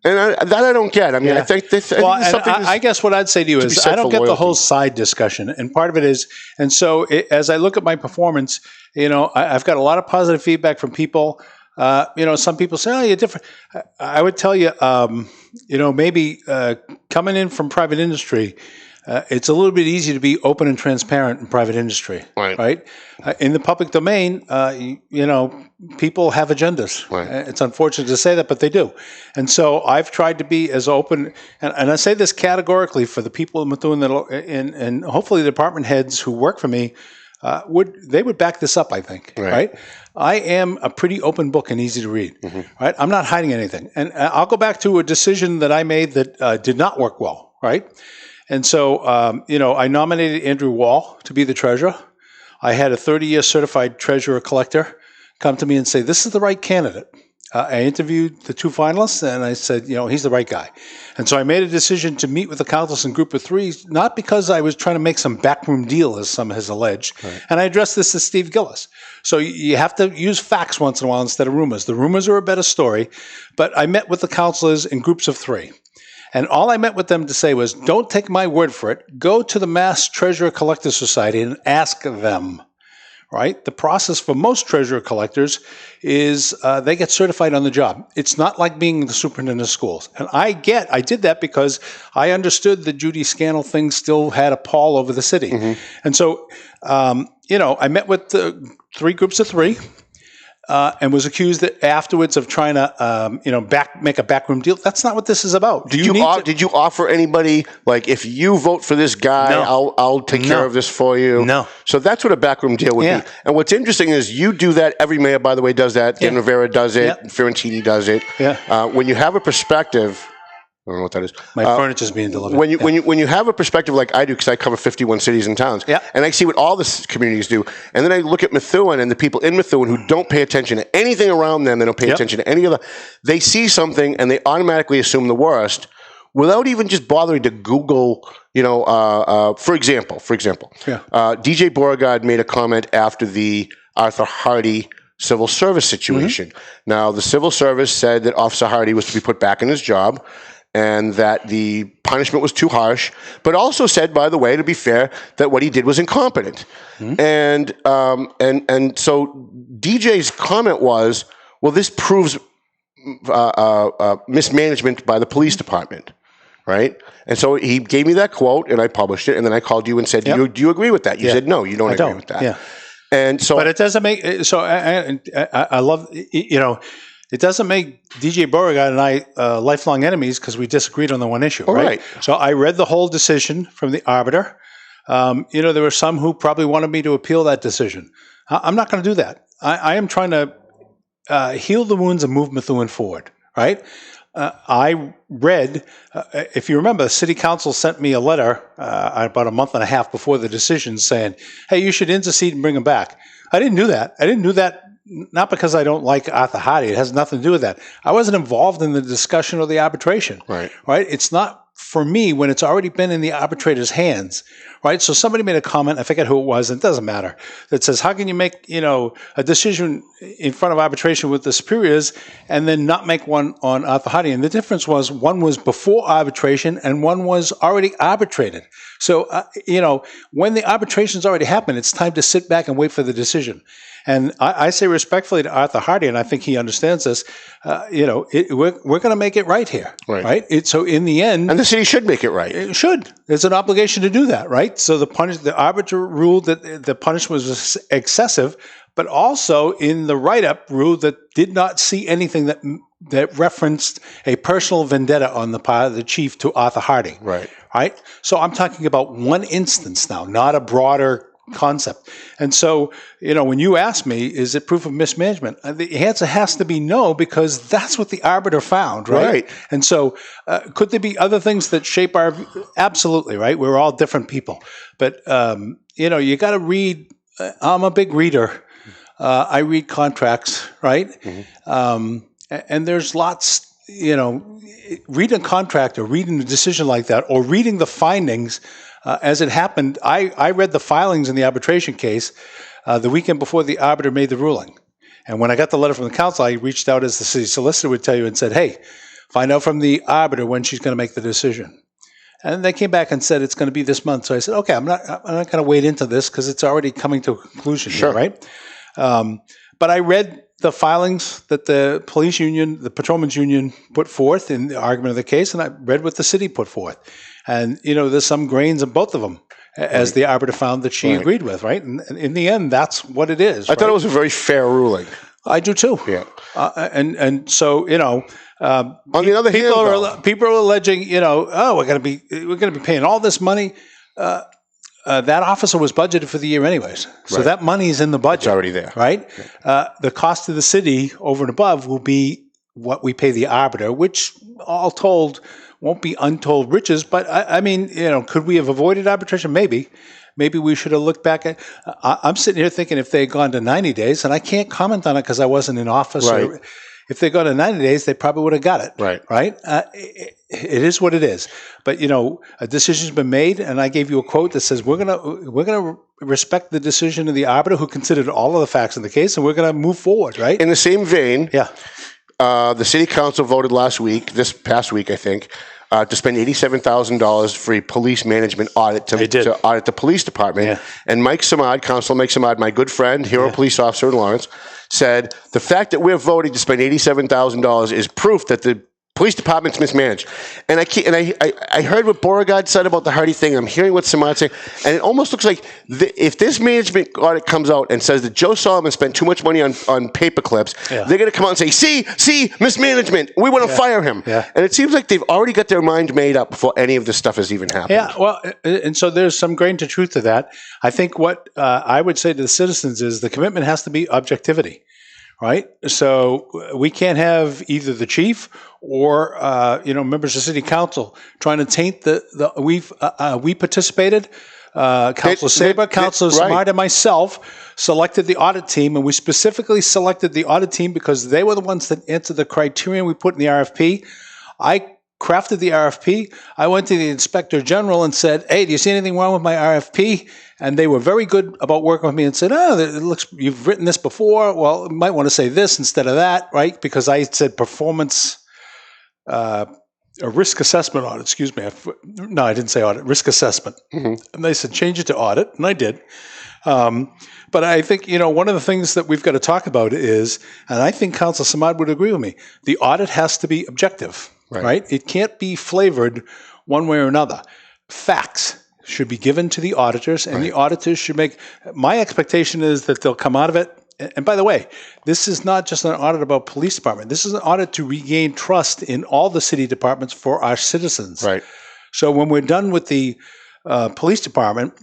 And I don't get. I mean, I think this. I guess what I'd say to you is I don't get the whole side discussion, and part of it is, and so as I look at my performance, I've got a lot of positive feedback from people. Some people say, "Oh, you're different." I would tell you, maybe coming in from private industry, it's a little bit easier to be open and transparent in private industry, right? In the public domain, people have agendas. Right. It's unfortunate to say that, but they do. And so I've tried to be as open, and I say this categorically for the people in Methuen and hopefully the department heads who work for me, would back this up, I think, right? I am a pretty open book and easy to read, right? I'm not hiding anything. And I'll go back to a decision that I made that did not work well, right? And so, I nominated Andrew Wall to be the treasurer. I had a 30-year certified treasurer-collector come to me and say, this is the right candidate. I interviewed the two finalists, and I said, he's the right guy. And so I made a decision to meet with the councils in group of three, not because I was trying to make some backroom deal, as some has alleged. Right. And I addressed this to Steve Gillis. So you have to use facts once in a while instead of rumors. The rumors are a better story. But I met with the councilors in groups of three. And all I met with them to say was, don't take my word for it. Go to the Mass Treasurer Collectors Society and ask them, right? The process for most treasurer collectors is they get certified on the job. It's not like being the superintendent of schools. And I did that because I understood the Judy Scannell thing still had a pall over the city. Mm-hmm. And so, I met with the three groups of three. And was accused afterwards of trying to, make a backroom deal. That's not what this is about. Did you offer anybody, like, if you vote for this guy, I'll take care of this for you? No. So that's what a backroom deal would be. And what's interesting is you do that. Every mayor, by the way, does that. Dan Rivera does it. Ferrantini does it. Yeah. When you have a perspective. I don't know what that is. My furniture's being delivered. When you have a perspective like I do, because I cover 51 cities and towns, and I see what all the communities do, and then I look at Methuen and the people in Methuen who don't pay attention to anything around them, they don't pay attention to any other, they see something and they automatically assume the worst without even just bothering to Google, for example, DJ Beauregard made a comment after the Arthur Hardy civil service situation. Now, the civil service said that Officer Hardy was to be put back in his job and that the punishment was too harsh, but also said, by the way, to be fair, that what he did was incompetent. And so DJ's comment was, well, this proves mismanagement by the police department, right? And so he gave me that quote, and I published it, and then I called you and said, do you agree with that? You said, no, you don't agree with that. Yeah. And so, but it doesn't make, so I love, it doesn't make DJ Beauregard and I lifelong enemies because we disagreed on the one issue, right? So I read the whole decision from the arbiter. There were some who probably wanted me to appeal that decision. I'm not going to do that. I am trying to heal the wounds and move Methuen forward, right? I read, if you remember, the city council sent me a letter about a month and a half before the decision saying, hey, you should intercede and bring him back. I didn't do that. I didn't do that not because I don't like Arthur Hardy. It has nothing to do with that. I wasn't involved in the discussion or the arbitration, right? It's not for me when it's already been in the arbitrator's hands, right? So somebody made a comment, I forget who it was, and it doesn't matter, that says, how can you make, a decision in front of arbitration with the superiors and then not make one on Arthur Hardy? And the difference was one was before arbitration and one was already arbitrated. So, when the arbitration's already happened, it's time to sit back and wait for the decision. And I say respectfully to Arthur Hardy, and I think he understands this, we're going to make it right here, right? So in the end... And the city should make it right. It should. There's an obligation to do that, right? So the arbiter ruled that the punishment was excessive, but also in the write-up ruled that did not see anything that referenced a personal vendetta on the part of the chief to Arthur Hardy. Right? So I'm talking about one instance now, not a broader concept. And so, when you ask me, is it proof of mismanagement? The answer has to be no, because that's what the arbiter found, right? And so, could there be other things that shape our... Absolutely, right? We're all different people. But, you got to read... I'm a big reader. I read contracts, right? And there's lots... reading a contract or reading a decision like that or reading the findings as it happened. I read the filings in the arbitration case the weekend before the arbiter made the ruling. And when I got the letter from the council, I reached out, as the city solicitor would tell you, and said, hey, find out from the arbiter when she's going to make the decision. And they came back and said it's going to be this month. So I said, okay, I'm not going to wade into this because it's already coming to a conclusion here, right? But I read the filings that the police union, the patrolmen's union put forth in the argument of the case, and I read what the city put forth. And, there's some grains in both of them, as the arbiter found that she agreed with, right? And in the end, that's what it is. I thought it was a very fair ruling. I do too. Yeah. And so, on the other hand, people are alleging, we're going to be paying all this money. That officer was budgeted for the year anyways. So that money is in the budget. It's already there. Right? The cost of the city over and above will be what we pay the arbiter, which all told won't be untold riches. But could we have avoided arbitration? Maybe. Maybe we should have looked back at... I'm sitting here thinking if they had gone to 90 days, and I can't comment on it because I wasn't in office. Or, if they gone to 90 days, they probably would have got it. Right? It is what it is. But, a decision's been made, and I gave you a quote that says, we're gonna respect the decision of the arbiter who considered all of the facts in the case, and we're going to move forward, right? In the same vein, the city council voted this past week, I think, to spend $87,000 for a police management audit to audit the police department. Yeah. And Councilor Mike Samad, my good friend, hero police officer in Lawrence, said the fact that we're voting to spend $87,000 is proof that the police department's mismanaged. And I heard what Beauregard said about the Hardy thing. I'm hearing what Samad saying, and it almost looks like if this management audit comes out and says that Joe Solomon spent too much money on paper clips, they're going to come out and say, see, mismanagement. We want to fire him. Yeah. And it seems like they've already got their mind made up before any of this stuff has even happened. Yeah, well, and so there's some grain to truth to that. I think what I would say to the citizens is the commitment has to be objectivity. Right, so we can't have either the chief or members of city council trying to taint we participated. Councilor Saber, Councilor Smart, and myself selected the audit team, and we specifically selected the audit team because they were the ones that answered the criteria we put in the RFP. I crafted the RFP, I went to the Inspector General and said, hey, do you see anything wrong with my RFP? And they were very good about working with me and said, it looks, you've written this before. Well, you might want to say this instead of that, right? Because I said performance, a risk assessment audit, excuse me. No, I didn't say audit, risk assessment. And they said, change it to audit, and I did. But I think, one of the things that we've got to talk about is, and I think Council Samad would agree with me, the audit has to be objective, right? It can't be flavored one way or another. Facts should be given to the auditors, and the auditors should make, my expectation is that they'll come out of it. And by the way, this is not just an audit about police department. This is an audit to regain trust in all the city departments for our citizens. Right. So when we're done with the police department,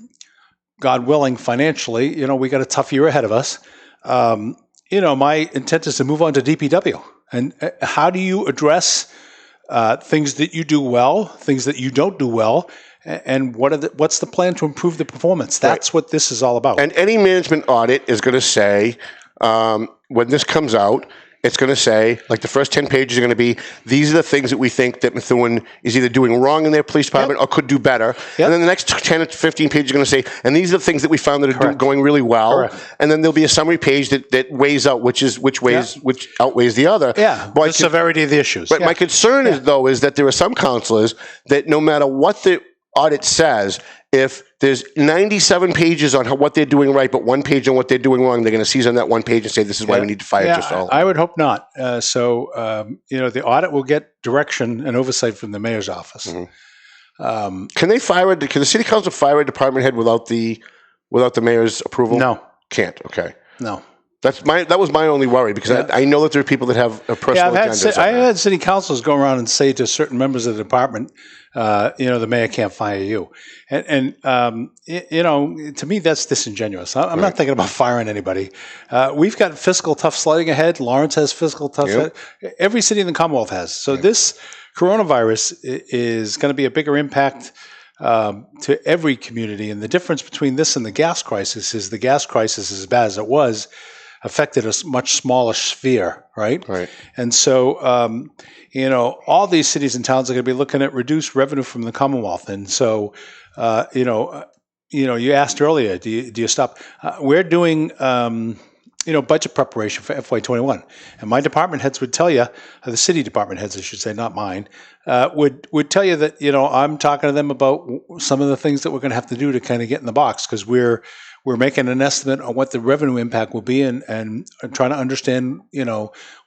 God willing, financially, we got a tough year ahead of us. My intent is to move on to DPW. And how do you address things that you do well, things that you don't do well, and what's the plan to improve the performance? That's what this is all about. And any management audit is going to say, when this comes out, it's going to say, like the first 10 pages are going to be, these are the things that we think that Methuen is either doing wrong in their police department or could do better. And then the next 10 to 15 pages are going to say, and these are the things that we found that are going really well. And then there'll be a summary page that weighs out which outweighs the other. The severity of the issues. But my concern is that there are some councilors that no matter what the audit says, if there's 97 pages on what they're doing right, but one page on what they're doing wrong, they're going to seize on that one page and say, this is why we need to fire just all. I would hope not. The audit will get direction and oversight from the mayor's office. Can the city council fire a department head without the mayor's approval? No. Can't. Okay. No. That was my only worry, because I know that there are people that have a personal agenda. I've had city councilors go around and say to certain members of the department, the mayor can't fire you. And to me, that's disingenuous. I'm not thinking about firing anybody. We've got fiscal tough sledding ahead. Lawrence has fiscal tough sledding. Every city in the Commonwealth has. So this coronavirus is going to be a bigger impact to every community. And the difference between this and the gas crisis is the gas crisis, as bad as it was, affected a much smaller sphere, right? And so, all these cities and towns are going to be looking at reduced revenue from the Commonwealth. And so, you asked earlier, do you stop? We're doing, budget preparation for FY21. And my department heads would tell you, the city department heads, I should say, not mine, would tell you that, I'm talking to them about some of the things that we're going to have to do to kind of get in the box, because we're making an estimate on what the revenue impact will be and trying to understand,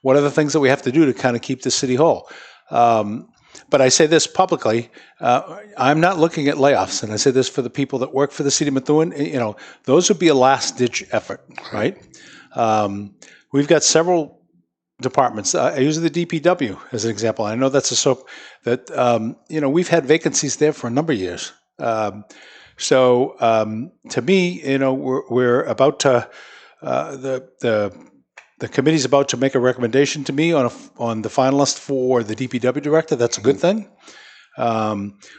what are the things that we have to do to kind of keep the city whole. But I say this publicly, I'm not looking at layoffs, and I say this for the people that work for the city of Methuen, those would be a last-ditch effort, right? We've got several departments. I use the DPW as an example. I know that's a soap that, we've had vacancies there for a number of years. So to me, we're about to the committee's about to make a recommendation to me on the finalist for the DPW director. That's a good thing.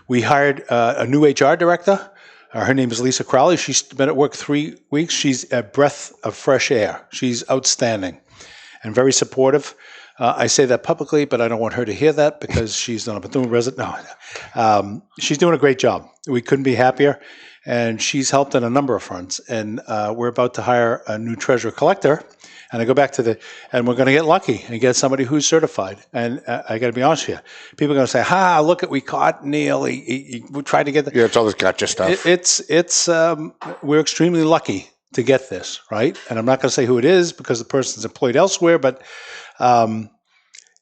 We hired a new HR director. Her name is Lisa Crowley. She's been at work 3 weeks. She's a breath of fresh air. She's outstanding and very supportive. I say that publicly, but I don't want her to hear that because she's not a Methuen resident. No, she's doing a great job. We couldn't be happier, and she's helped on a number of fronts. And we're about to hire a new treasurer collector. And I go back to and we're going to get lucky and get somebody who's certified. And I got to be honest with you, people are going to say, look we caught Neil. We tried to get that. Yeah, it's all this gotcha stuff. We're extremely lucky to get this, right? And I'm not going to say who it is because the person's employed elsewhere, but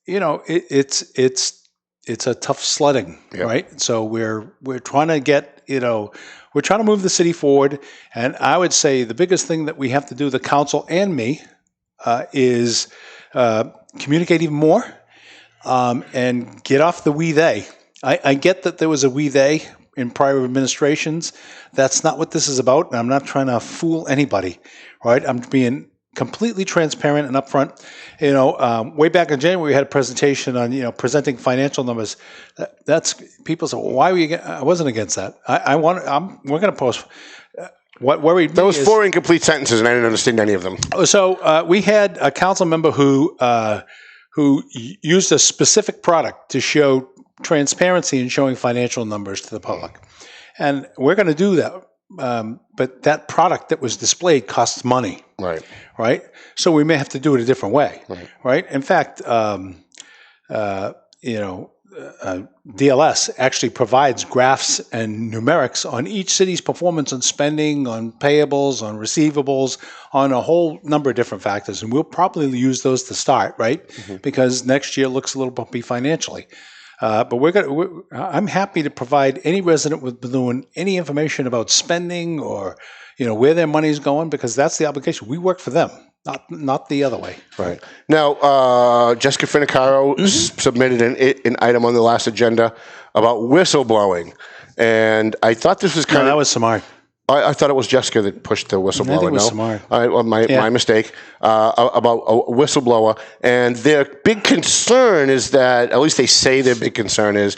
it's a tough sledding, right? So we're trying to get, we're trying to move the city forward. And I would say the biggest thing that we have to do, the council and me, is communicate even more and get off the we they. I get that there was a we they in prior administrations. That's not what this is about, and I'm not trying to fool anybody, right? I'm being completely transparent and upfront. Way back in January, we had a presentation on presenting financial numbers. That's people say, well, why were you? I wasn't against that. We're going to post. What worried me Those 4 incomplete sentences, and I didn't understand any of them. So we had a council member who used a specific product to show transparency in showing financial numbers to the public. And we're going to do that. But that product that was displayed costs money. Right? So we may have to do it a different way. Right? In fact, DLS actually provides graphs and numerics on each city's performance on spending, on payables, on receivables, on a whole number of different factors. And we'll probably use those to start, right? Because next year looks a little bumpy financially. But I'm happy to provide any resident with Methuen any information about spending or where their money is going, because that's the obligation. We work for them. Not the other way. Right. Now, Jessica Finicaro submitted an item on the last agenda about whistleblowing. And I thought this was that was Samar. I thought it was Jessica that pushed the whistleblower. I think it was Samar. My mistake about a whistleblower. And their big concern is that, at least they say their big concern is,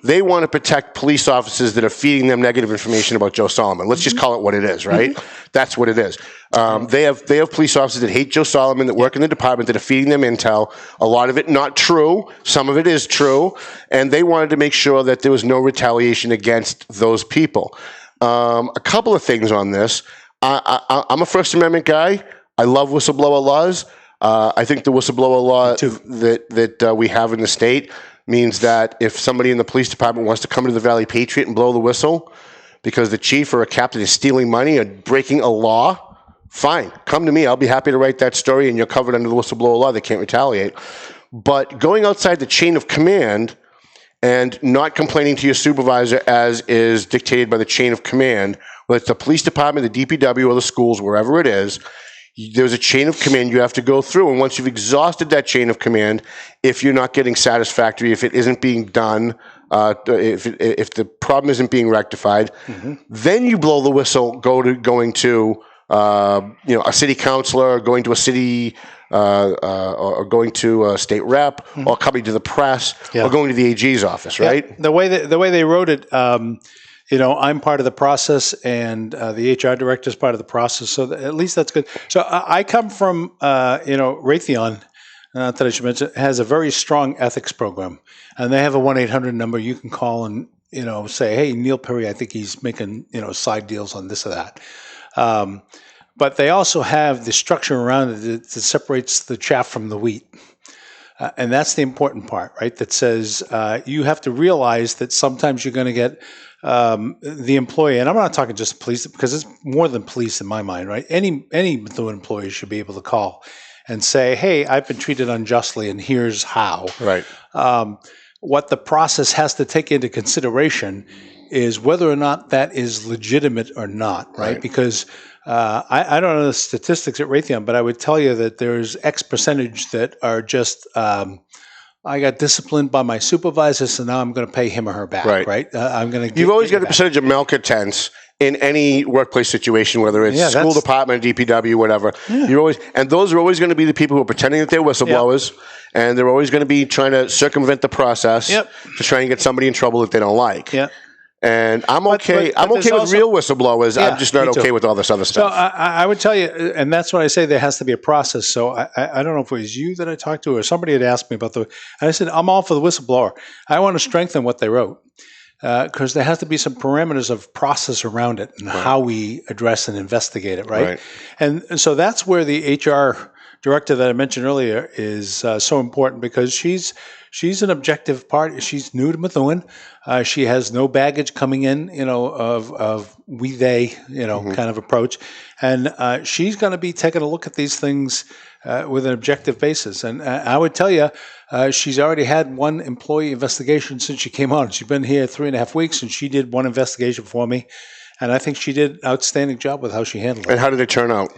they want to protect police officers that are feeding them negative information about Joe Solomon. Let's just call it what it is, right? That's what it is. They have police officers that hate Joe Solomon, that work in the department, that are feeding them intel. A lot of it not true. Some of it is true. And they wanted to make sure that there was no retaliation against those people. A couple of things on this. I'm a First Amendment guy. I love whistleblower laws. I think the whistleblower law that we have in the state means that if somebody in the police department wants to come to the Valley Patriot and blow the whistle because the chief or a captain is stealing money or breaking a law, fine. Come to me. I'll be happy to write that story, and you're covered under the whistleblower law. They can't retaliate. But going outside the chain of command and not complaining to your supervisor as is dictated by the chain of command, whether it's the police department, the DPW, or the schools, wherever it is, there's a chain of command you have to go through. And once you've exhausted that chain of command, if you're not getting satisfactory, if it isn't being done, if the problem isn't being rectified, then you blow the whistle, going to a city councilor, going to a city or going to a state rep, or coming to the press, or going to the AG's office, right? Yeah. The way they wrote it, I'm part of the process, and the HR director is part of the process. So at least that's good. So I come from, Raytheon, that I should mention, has a very strong ethics program, and they have a 1-800 number you can call and say, hey, Neil Perry, I think he's making side deals on this or that. But they also have the structure around it that separates the chaff from the wheat. And that's the important part, right? That says you have to realize that sometimes you're going to get the employee, and I'm not talking just police, because it's more than police in my mind, right? Any Methuen employee should be able to call and say, hey, I've been treated unjustly, and here's how. Right. What the process has to take into consideration is whether or not that is legitimate or not, right? Because I don't know the statistics at Raytheon, but I would tell you that there's X percentage that are just, I got disciplined by my supervisor, so now I'm going to pay him or her back, right? I'm going to. You've always got a percentage of malcontents in any workplace situation, whether it's school department, DPW, whatever. You're always, and those are always going to be the people who are pretending that they're whistleblowers, and they're always going to be trying to circumvent the process to try and get somebody in trouble that they don't like. And I'm okay. I'm okay with real whistleblowers. I'm just not okay with all this other stuff. So I would tell you, and that's why I say there has to be a process. So I don't know if it was you that I talked to or somebody had asked me about and I said, I'm all for the whistleblower. I want to strengthen what they wrote because there has to be some parameters of process around it and how we address and investigate it, right? And so that's where the HR director that I mentioned earlier is so important, because she's an objective party. She's new to Methuen. She has no baggage coming in, of we, they, kind of approach. And she's going to be taking a look at these things with an objective basis. And I would tell you, she's already had one employee investigation since she came on. She's been here 3.5 weeks, and she did one investigation for me. And I think she did an outstanding job with how she handled it. And how did it turn out?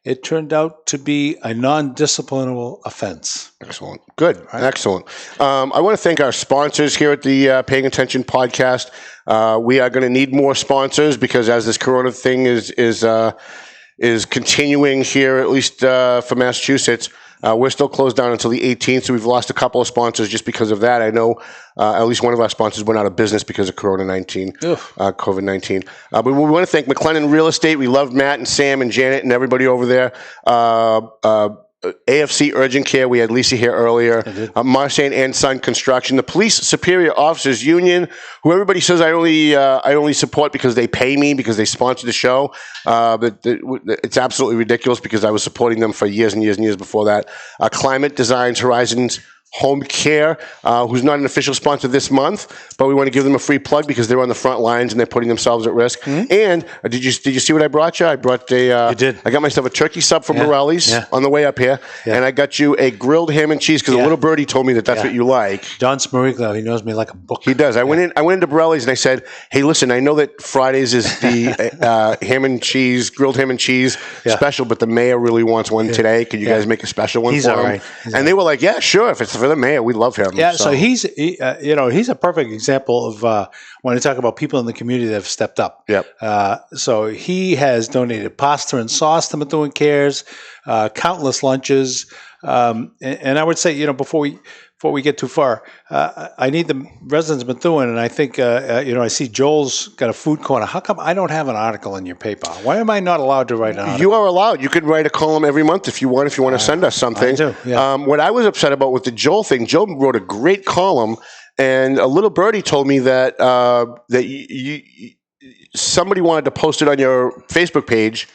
It turned out to be a non-disciplinable offense. Excellent. Good. Right. Excellent. I want to thank our sponsors here at the Paying Attention podcast. We are going to need more sponsors because as this Corona thing is continuing here, at least for Massachusetts, we're still closed down until the 18th, so we've lost a couple of sponsors just because of that. I know at least one of our sponsors went out of business because of COVID-19. But we want to thank McLennan Real Estate. We love Matt and Sam and Janet and everybody over there. AFC Urgent Care. We had Lisa here earlier. Marseille and Son Construction. The Police Superior Officers Union, who everybody says I only support because they pay me, because they sponsor the show. But it's absolutely ridiculous because I was supporting them for years and years and years before that. Climate Designs Horizons Home Care, who's not an official sponsor this month, but we want to give them a free plug because they're on the front lines and they're putting themselves at risk. Mm-hmm. And did you see what I brought you? I brought you did. I got myself a turkey sub from Morelli's on the way up here, and I got you a grilled ham and cheese because a little birdie told me that's what you like. John Smariglo, he knows me like a book. He does. I went into Morelli's and I said, "Hey, listen, I know that Fridays is the grilled ham and cheese special, but the mayor really wants one today. Could you guys make a special one for him?" Right. And they were like, "Yeah, sure. If it's for the mayor, we love him." Yeah, so he's a perfect example of when I talk about people in the community that have stepped up. Yep. So he has donated pasta and sauce to Methuen Cares, countless lunches, and I would say, before we get too far, I need the residents of Methuen, and I think I see Joel's got a food corner. How come I don't have an article in your paper? Why am I not allowed to write an article? You are allowed. You could write a column every month if you want to send us something. I do, yeah. What I was upset about with the Joel thing, Joel wrote a great column, and a little birdie told me that somebody wanted to post it on your Facebook page.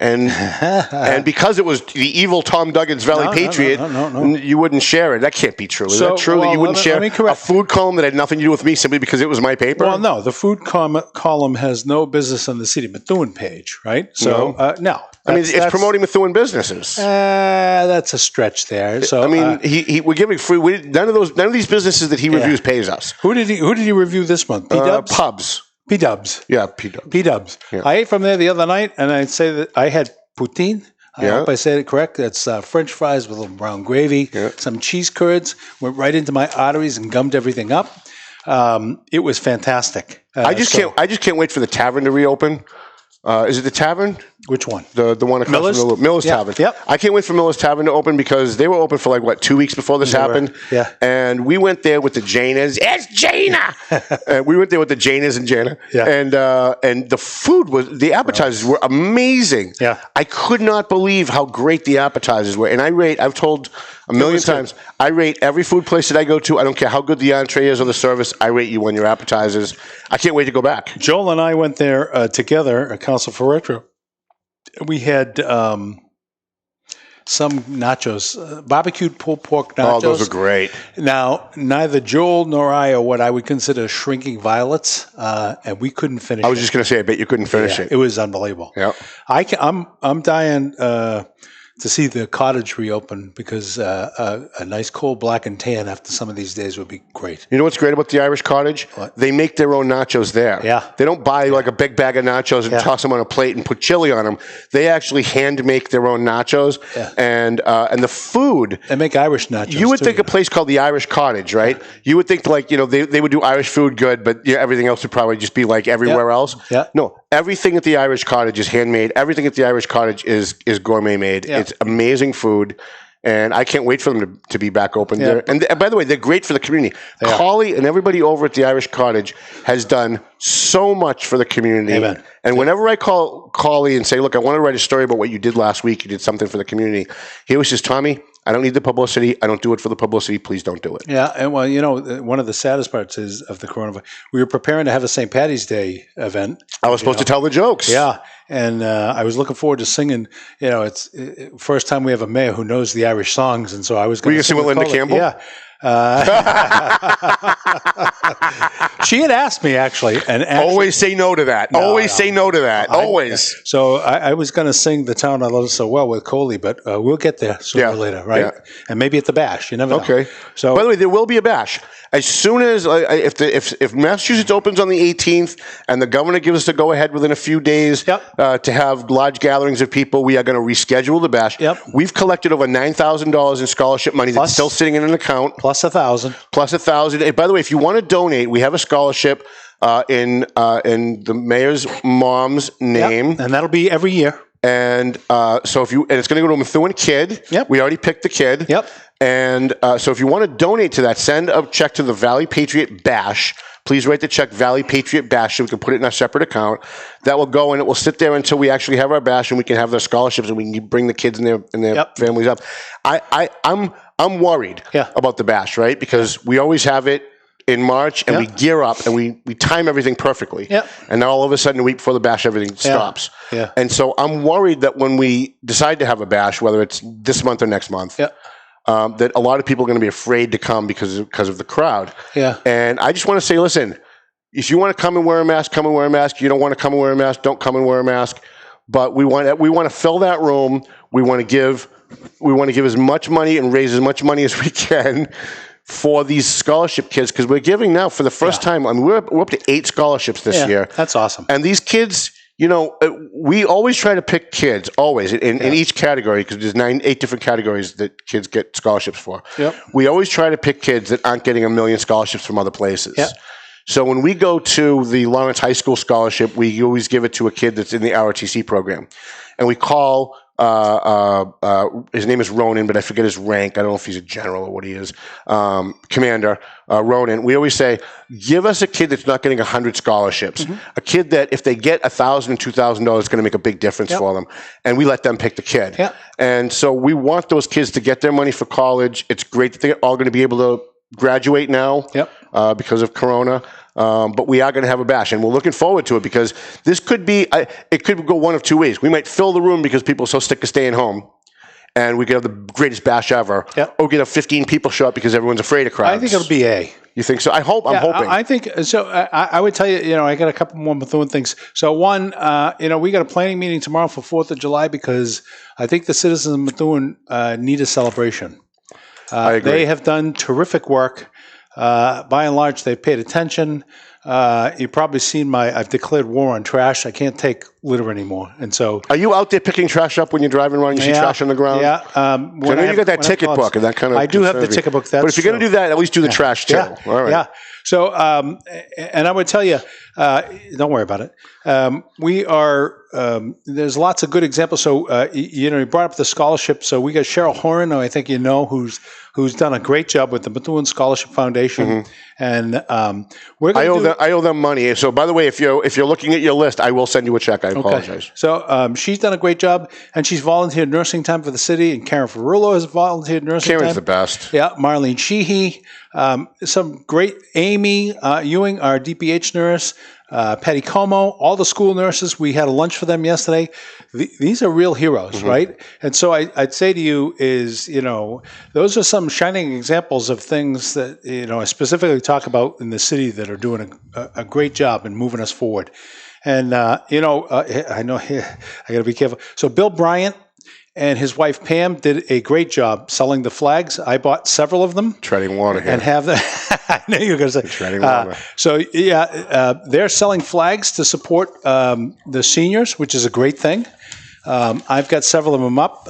And because it was the evil Tom Duggan's Valley Patriot, you wouldn't share it. That can't be true. Is that true that you wouldn't share a food column that had nothing to do with me simply because it was my paper? Well, no. The food column has no business on the City of Methuen page, right? So, no. I mean, it's promoting Methuen businesses. That's a stretch there. So, I mean, we're giving free. None of these businesses that he reviews pays us. Who did he review this month? P-Dubs? Pubs. P-Dubs. Yeah, P-Dubs. P-Dubs. Yeah. I ate from there the other night, and I'd say that I had poutine. I hope I said it correct. That's French fries with a little brown gravy, some cheese curds, went right into my arteries and gummed everything up. It was fantastic. I just can't wait for the tavern to reopen. Is it the tavern? Which one? The one across from the Miller's Tavern. Yep. I can't wait for Miller's Tavern to open because they were open for 2 weeks before this happened. Yeah. And we went there with the Janas. It's Jana! We went there with the Janas and Jana. Yeah. And the food the appetizers were amazing. Yeah. I could not believe how great the appetizers were. And I've told a million times, I rate every food place that I go to. I don't care how good the entree is or the service. I rate you on your appetizers. I can't wait to go back. Joel and I went there together at Council for Retro. We had some nachos, barbecued pulled pork nachos. Oh, those are great. Now, neither Joel nor I are what I would consider shrinking violets, and we couldn't finish it. I was just going to say, I bet you couldn't finish it. It was unbelievable. Yeah. I'm dying to see the cottage reopen because a nice cold black and tan after some of these days would be great. You know what's great about the Irish Cottage? What? They make their own nachos there. Yeah. They don't buy like a big bag of nachos and toss them on a plate and put chili on them. They actually hand make their own nachos. Yeah. And the food. They make Irish nachos. You would think a place called the Irish Cottage, right? Yeah. You would think they would do Irish food good, but everything else would probably just be like everywhere else. Yeah. No, everything at the Irish Cottage is handmade. Everything at the Irish Cottage is gourmet made. Yeah. It's amazing food, and I can't wait for them to be back open there. And by the way, they're great for the community. Collie and everybody over at the Irish Cottage has done so much for the community. Amen. And whenever I call Collie and say, look, I want to write a story about what you did last week, you did something for the community, he always says, Tommy, I don't need the publicity. I don't do it for the publicity. Please don't do it. Yeah, and well, one of the saddest parts is of the coronavirus. We were preparing to have a St. Patty's Day event. I was supposed to tell the jokes. Yeah, and I was looking forward to singing. It's first time we have a mayor who knows the Irish songs, and so I was going to sing with Linda Campbell. Yeah. She had asked me actually, and always say no to that. Say no to that. Always. So I was going to sing "The Town I Love So Well" with Coley, but we'll get there sooner or later, right? Yeah. And maybe at the bash. You never know. Okay. So, by the way, there will be a bash as soon as if Massachusetts opens on the 18th and the governor gives us the go ahead within a few days to have large gatherings of people. We are going to reschedule the bash. Yep. We've collected over $9,000 in scholarship money that's still sitting in an account. Plus 1,000. Plus 1,000. Hey, by the way, if you want to donate, we have a scholarship in the mayor's mom's name, and that'll be every year. And so it's going to go to a Methuen kid. Yep. We already picked the kid. Yep. And so if you want to donate to that, send a check to the Valley Patriot Bash. please write the check, Valley Patriot Bash, so we can put it in our separate account. That will go, and it will sit there until we actually have our bash, and we can have their scholarships, and we can bring the kids and their families up. I'm worried about the bash, right? Because we always have it in March, and we gear up, and we time everything perfectly. And now all of a sudden, a week before the bash, everything stops. And so I'm worried that when we decide to have a bash, whether it's this month or next month, that a lot of people are going to be afraid to come because of the crowd. And I just want to say, listen, if you want to come and wear a mask, come and wear a mask. You don't want to come and wear a mask, don't come and wear a mask. But we want to fill that room. We want to give as much money and raise as much money as we can for these scholarship kids, because we're giving now for the first time. I mean, we're up to 8 scholarships this year. That's awesome. And these kids, we always try to pick kids, always, in each category, because there's 8 different categories that kids get scholarships for. We always try to pick kids that aren't getting a million scholarships from other places. So when we go to the Lawrence High School scholarship, we always give it to a kid that's in the ROTC program. And we call, his name is Ronan, but I forget his rank. I don't know if he's a general or what he is. Commander, Ronan. We always say, give us a kid that's not getting 100 scholarships. A kid that if they get $1,000 and $2,000 is going to make a big difference for them. And we let them pick the kid. And so we want those kids to get their money for college. It's great that they're all going to be able to graduate now because of Corona. But we are going to have a bash, and we're looking forward to it, because this could be, it could go one of 2 ways. We might fill the room because people are so sick of staying home, and we could have the greatest bash ever. Or get 15 people show up because everyone's afraid of crowds. I think it'll be A. You think so? I'm hoping. I think so. I would tell you, I got a couple more Methuen things. So one, we got a planning meeting tomorrow for 4th of July, because I think the citizens of Methuen need a celebration. I agree. They have done terrific work. By and large, they've paid attention. You've probably seen I've declared war on trash. I can't take litter anymore. And so, are you out there picking trash up when you're driving around and you see trash on the ground? I know you got that ticket book, and that kind of. I do have the ticket book. But if you're going to do that, at least do the trash too. All right. So, and I would tell you, don't worry about it. We are. There's lots of good examples. So, you brought up the scholarship. So we got Cheryl Horan, who I think who's done a great job with the Methuen Scholarship Foundation, and we're going to I owe them money. So, by the way, if you're looking at your list, I will send you a check. I apologize. So she's done a great job, and she's volunteered nursing time for the city. And Karen Ferrulo has volunteered nursing time. Karen's the best. Yeah, Marlene Sheehy, some great Amy Ewing, our DPH nurse. Patty Como, all the school nurses. We had a lunch for them yesterday. These are real heroes, right? And so I'd say to you is, those are some shining examples of things that, I specifically talk about in the city that are doing a great job in moving us forward. And, I know I got to be careful. So Bill Bryant and his wife Pam did a great job selling the flags. I bought several of them. Treading water here. And have them. I knew you were going to say. Treading water. They're selling flags to support the seniors, which is a great thing. I've got several of them up.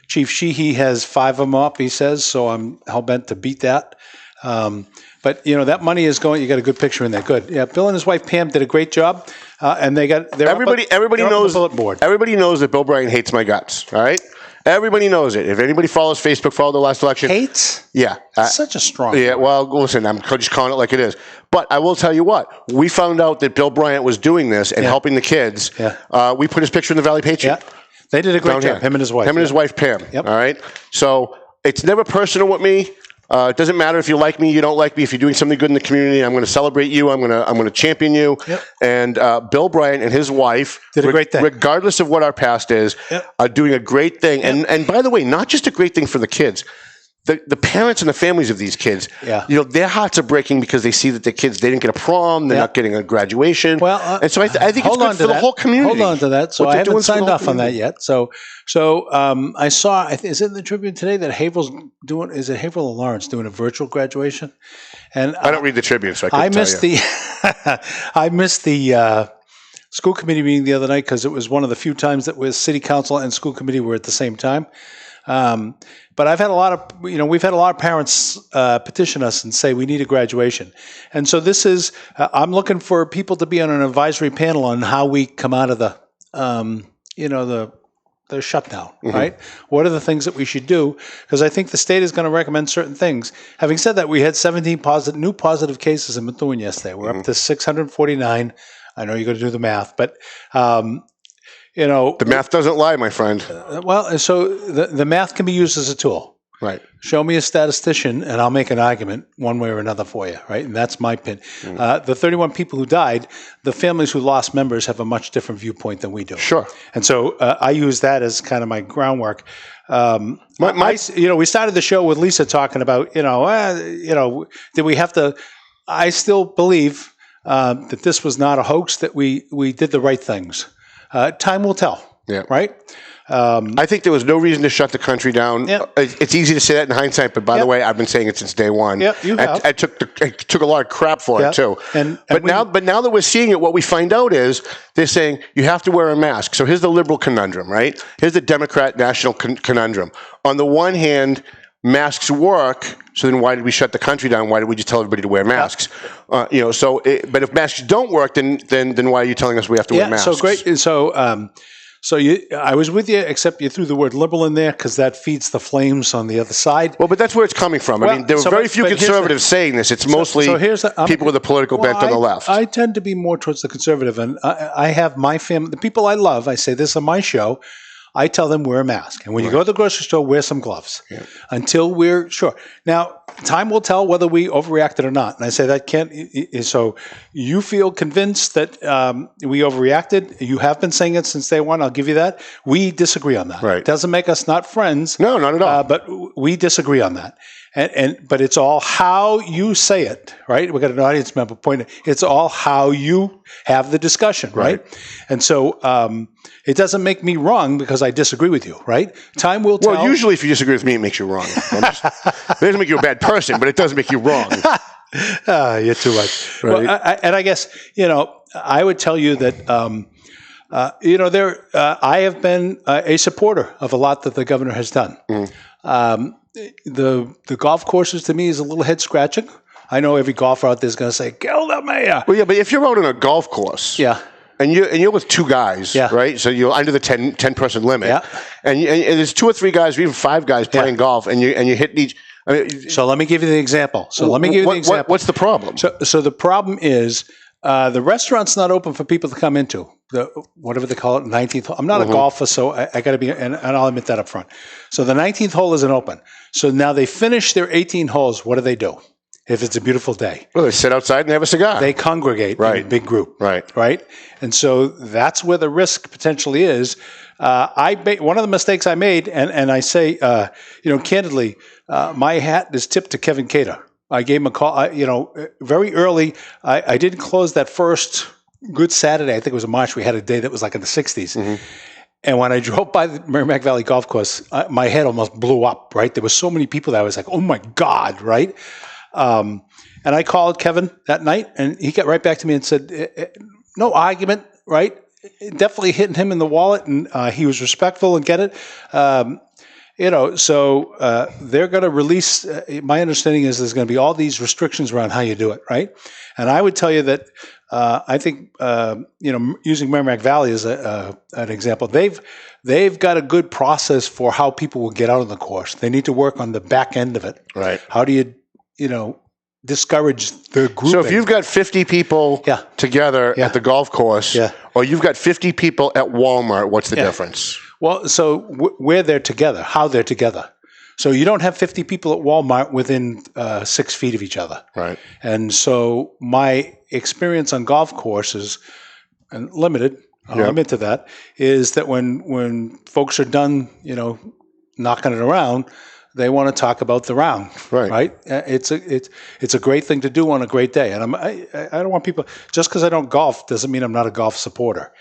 Chief Sheehy has 5 of them up, he says, so I'm hell-bent to beat that. But, that money is going, you got a good picture in there. Good. Yeah, Bill and his wife Pam did a great job. And they're everybody knows. Everybody knows that Bill Bryant hates my guts. All right, everybody knows it. If anybody follows Facebook, followed the last election. Hates? Yeah, such a strong. Yeah. Well, listen, I'm just calling it like it is. But I will tell you what: we found out that Bill Bryant was doing this and helping the kids. We put his picture in the Valley Patriot. Yeah, they did a great job. Him and his wife. Him and his wife Pam. Yep. All right. So it's never personal with me. It doesn't matter if you like me, you don't like me. If you're doing something good in the community, I'm going to celebrate you. I'm going to champion you. Yep. And Bill Bryant and his wife did a great thing, regardless of what our past is, are doing a great thing. Yep. And by the way, not just a great thing for the kids. The parents and the families of these kids, their hearts are breaking because they see that their kids, they didn't get a prom, they're not getting a graduation. Well, and so I think it's good for the whole community. Hold on to that. So I haven't signed off on that yet. So I saw, is it in the Tribune today that Haverhill's doing, is it Haverhill or Lawrence doing a virtual graduation? And I don't read the Tribune, so I couldn't tell you. I missed the school committee meeting the other night because it was one of the few times that city council and school committee were at the same time. But I've had a lot of, we've had a lot of parents petition us and say we need a graduation. And so this is, I'm looking for people to be on an advisory panel on how we come out of the the shutdown, right? What are the things that we should do? Because I think the state is going to recommend certain things. Having said that, we had 17 new positive cases in Methuen yesterday. We're up to 649. I know you're going to do the math, but the math doesn't lie, my friend. Well, so the math can be used as a tool. Right. Show me a statistician, and I'll make an argument one way or another for you, right? And that's my pin. The 31 people who died, the families who lost members have a much different viewpoint than we do. Sure. And so I use that as kind of my groundwork. We started the show with Lisa talking about, did we have to? I still believe that this was not a hoax. That we did the right things. Time will tell. Yeah. Right. I think there was no reason to shut the country down. Yep. It's easy to say that in hindsight, but by the way, I've been saying it since day one. Yep, you have. I took a lot of crap for it too. But now that we're seeing it, what we find out is they're saying you have to wear a mask. So here's the liberal conundrum, right? Here's the Democrat national conundrum. On the one hand, masks work. So then why did we shut the country down? Why did we just tell everybody to wear masks? But if masks don't work, then why are you telling us we have to wear masks? So great. So I was with you, except you threw the word liberal in there because that feeds the flames on the other side. Well, but that's where it's coming from. There were very few conservatives saying this. It's mostly people with a political bent on the left. I tend to be more towards the conservative, and I have my family, the people I love. I say this on my show. I tell them wear a mask. And when you go to the grocery store, wear some gloves until we're sure. Now, time will tell whether we overreacted or not. And I say that can't. So you feel convinced that we overreacted. You have been saying it since day one. I'll give you that. We disagree on that. Right. It doesn't make us not friends. No, not at all. But we disagree on that. But it's all how you say it, right? We got an audience member pointing. It's all how you have the discussion, right? And so it doesn't make me wrong because I disagree with you, right? Time will tell. Well, usually if you disagree with me, it makes you wrong. It doesn't make you a bad person, but it does make you wrong. You're too much. Right. Well, I guess I would tell you that I have been a supporter of a lot that the governor has done. The golf courses to me is a little head scratching. I know every golfer out there is going to say, "Kill the mayor." Well, yeah, but if you're out on a golf course, and you're with two guys, right? So you're under the 10 person limit, and there's 2 or 3 guys, or even 5 guys playing golf, and you hit each. So let me give you the example. What's the problem? So the problem is the restaurant's not open for people to come into. Whatever they call it, 19th hole. I'm not a golfer, so I got to be, and I'll admit that up front. So the 19th hole isn't open. So now they finish their 18 holes. What do? If it's a beautiful day? Well, they sit outside and have a cigar. They congregate in a big group. Right. And so that's where the risk potentially is. One of the mistakes I made, and I say, candidly, my hat is tipped to Kevin Cater. I gave him a call, very early. I didn't close that first Good Saturday. I think it was in March. We had a day that was like in the 60s. And when I drove by the Merrimack Valley Golf Course, my head almost blew up, right? There were so many people that I was like, oh, my God, right? And I called Kevin that night, and he got right back to me and said, no argument, right? Definitely hitting him in the wallet, and he was respectful and get it. So they're going to release, my understanding is there's going to be all these restrictions around how you do it, right? And I would tell you that I think, using Merrimack Valley as an example, they've got a good process for how people will get out on the course. They need to work on the back end of it. Right. How do you, discourage the group? So if you've got 50 people together at the golf course, or you've got 50 people at Walmart, what's the difference? Well, so where they're together, how they're together. So you don't have 50 people at Walmart within 6 feet of each other. Right. And so my experience on golf courses, and limited, I'll admit to that, is that when folks are done, knocking it around, they want to talk about the round. Right. It's a great thing to do on a great day. And I don't want people, just because I don't golf doesn't mean I'm not a golf supporter.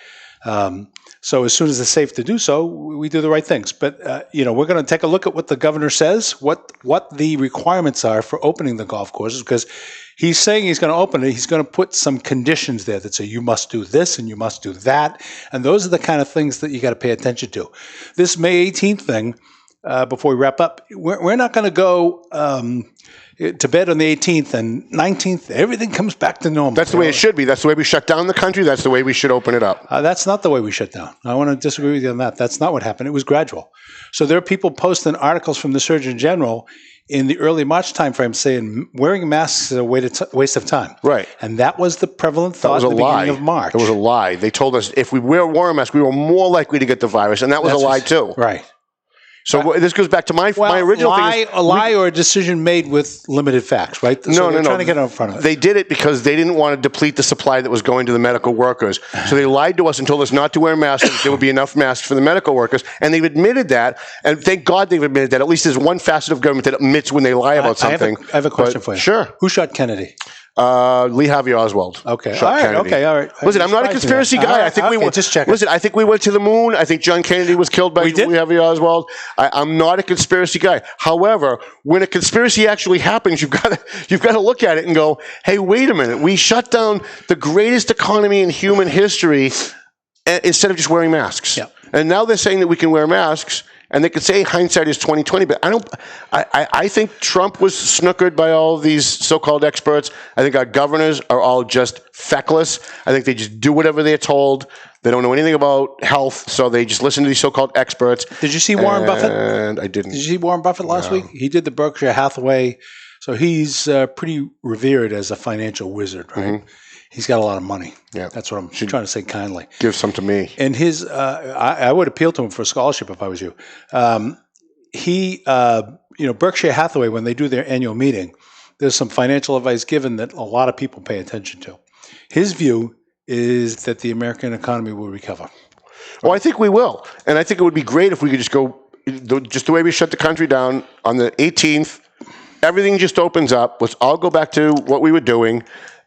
So as soon as it's safe to do so, we do the right things. But, we're going to take a look at what the governor says, what the requirements are for opening the golf courses, because he's saying he's going to open it. He's going to put some conditions there that say you must do this and you must do that. And those are the kind of things that you got to pay attention to. This May 18th thing, before we wrap up, we're not going to go, to bed on the 18th and 19th, everything comes back to normal. That's the way it should be. That's the way we shut down the country. That's the way we should open it up. That's not the way we shut down. I want to disagree with you on that. That's not what happened. It was gradual. So there are people posting articles from the Surgeon General in the early March timeframe saying wearing masks is a waste of time. Right. And that was the prevalent thought at the beginning of March. It was a lie. They told us if we wore a mask, we were more likely to get the virus, and that was a lie too. Right. So this goes back to my original thing. A lie or a decision made with limited facts, right? So they're trying to get out in front of it. They did it because they didn't want to deplete the supply that was going to the medical workers. So they lied to us and told us not to wear masks, that there would be enough masks for the medical workers. And they've admitted that. And thank God they've admitted that. At least there's one facet of government that admits when they lie about something. I have a question for you. Sure. Who shot Kennedy? Lee Harvey Oswald. Okay. Shot Kennedy. All right. Listen, I'm not a conspiracy guy. I think we went. Just checking. Listen, I think we went to the moon. I think John Kennedy was killed by Lee Harvey Oswald. I'm not a conspiracy guy. However, when a conspiracy actually happens, you've got to look at it and go, "Hey, wait a minute. We shut down the greatest economy in human history instead of just wearing masks." Yeah. And now they're saying that we can wear masks. And they could say hindsight is 20/20, but I think Trump was snookered by all of these so-called experts. I think our governors are all just feckless. I think they just do whatever they're told. They don't know anything about health, so they just listen to these so-called experts. Did you see Warren Buffett? And I didn't. Did you see Warren Buffett last week? He did the Berkshire Hathaway. So he's pretty revered as a financial wizard, right? Mm-hmm. He's got a lot of money. Yeah. That's what I'm trying to say kindly. Give some to me. And his, I would appeal to him for a scholarship if I was you. Berkshire Hathaway, when they do their annual meeting, there's some financial advice given that a lot of people pay attention to. His view is that the American economy will recover. Well, I think we will. And I think it would be great if we could just go, just the way we shut the country down on the 18th, everything just opens up. Let's all go back to what we were doing.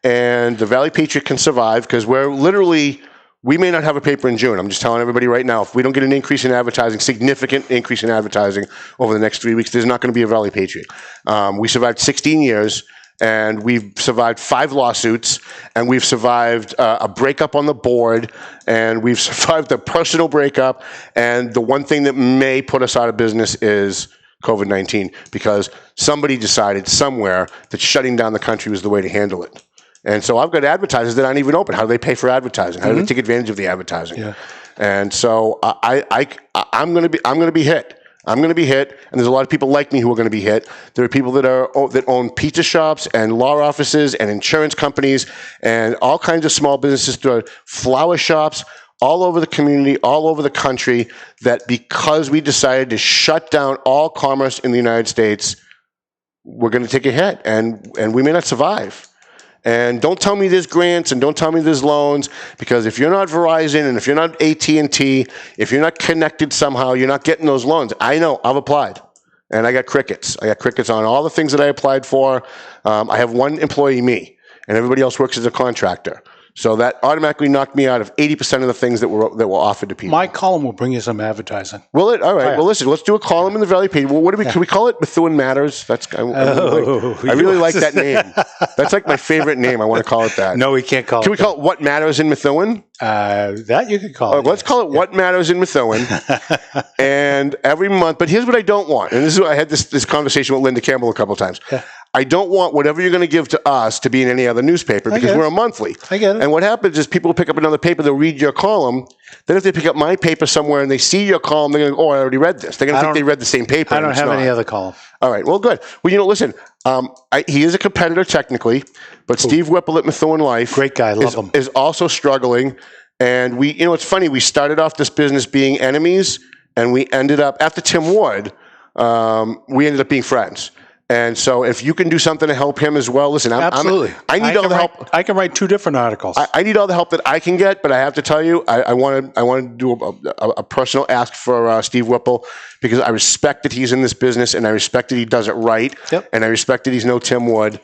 And the Valley Patriot can survive because we may not have a paper in June. I'm just telling everybody right now, if we don't get an increase in advertising, significant increase in advertising over the next 3 weeks, there's not going to be a Valley Patriot. We survived 16 years, and we've survived 5 lawsuits, and we've survived a breakup on the board, and we've survived a personal breakup, and the one thing that may put us out of business is COVID-19 because somebody decided somewhere that shutting down the country was the way to handle it. And so I've got advertisers that aren't even open. How do they pay for advertising? How do they take advantage of the advertising? Yeah. And so I'm going to be hit. I'm going to be hit, and there's a lot of people like me who are going to be hit. There are people that own pizza shops and law offices and insurance companies and all kinds of small businesses, flower shops all over the community, all over the country, that because we decided to shut down all commerce in the United States, we're going to take a hit, and we may not survive. And don't tell me there's grants and don't tell me there's loans, because if you're not Verizon and if you're not AT&T, if you're not connected somehow, you're not getting those loans. I know. I've applied. And I got crickets. I got crickets on all the things that I applied for. I have one employee, me, and everybody else works as a contractor. So that automatically knocked me out of 80% of the things that were offered to people. My column will bring you some advertising. Will it? All right. Well, listen, let's do a column in the Valley Patriot. Well, can we call it Methuen Matters? I really like that name. That's like my favorite name. I want to call it that. No, we can't call it. Can we call it What Matters in Methuen? That you could call it. Let's call it What Matters in Methuen. And every month, but here's what I don't want. And this is what I had this conversation with Linda Campbell a couple of times. Yeah. I don't want whatever you're going to give to us to be in any other newspaper because we're a monthly. I get it. And what happens is people will pick up another paper, they'll read your column. Then if they pick up my paper somewhere and they see your column, they're going to go, oh, I already read this. They're going to think they read the same paper. I don't have any other column. All right. Well, good. Well, listen, he is a competitor technically, but Steve Whipple at Methuen Life. Great guy. Love him. Is also struggling. And it's funny. We started off this business being enemies, and we ended up, after Tim Wood, we ended up being friends. And so if you can do something to help him as well, listen, absolutely. I need all the help. I can write 2 different articles. I need all the help that I can get, but I have to tell you, I want to do a personal ask for Steve Whipple, because I respect that he's in this business, and I respect that he does it right, and I respect that he's no Tim Wood.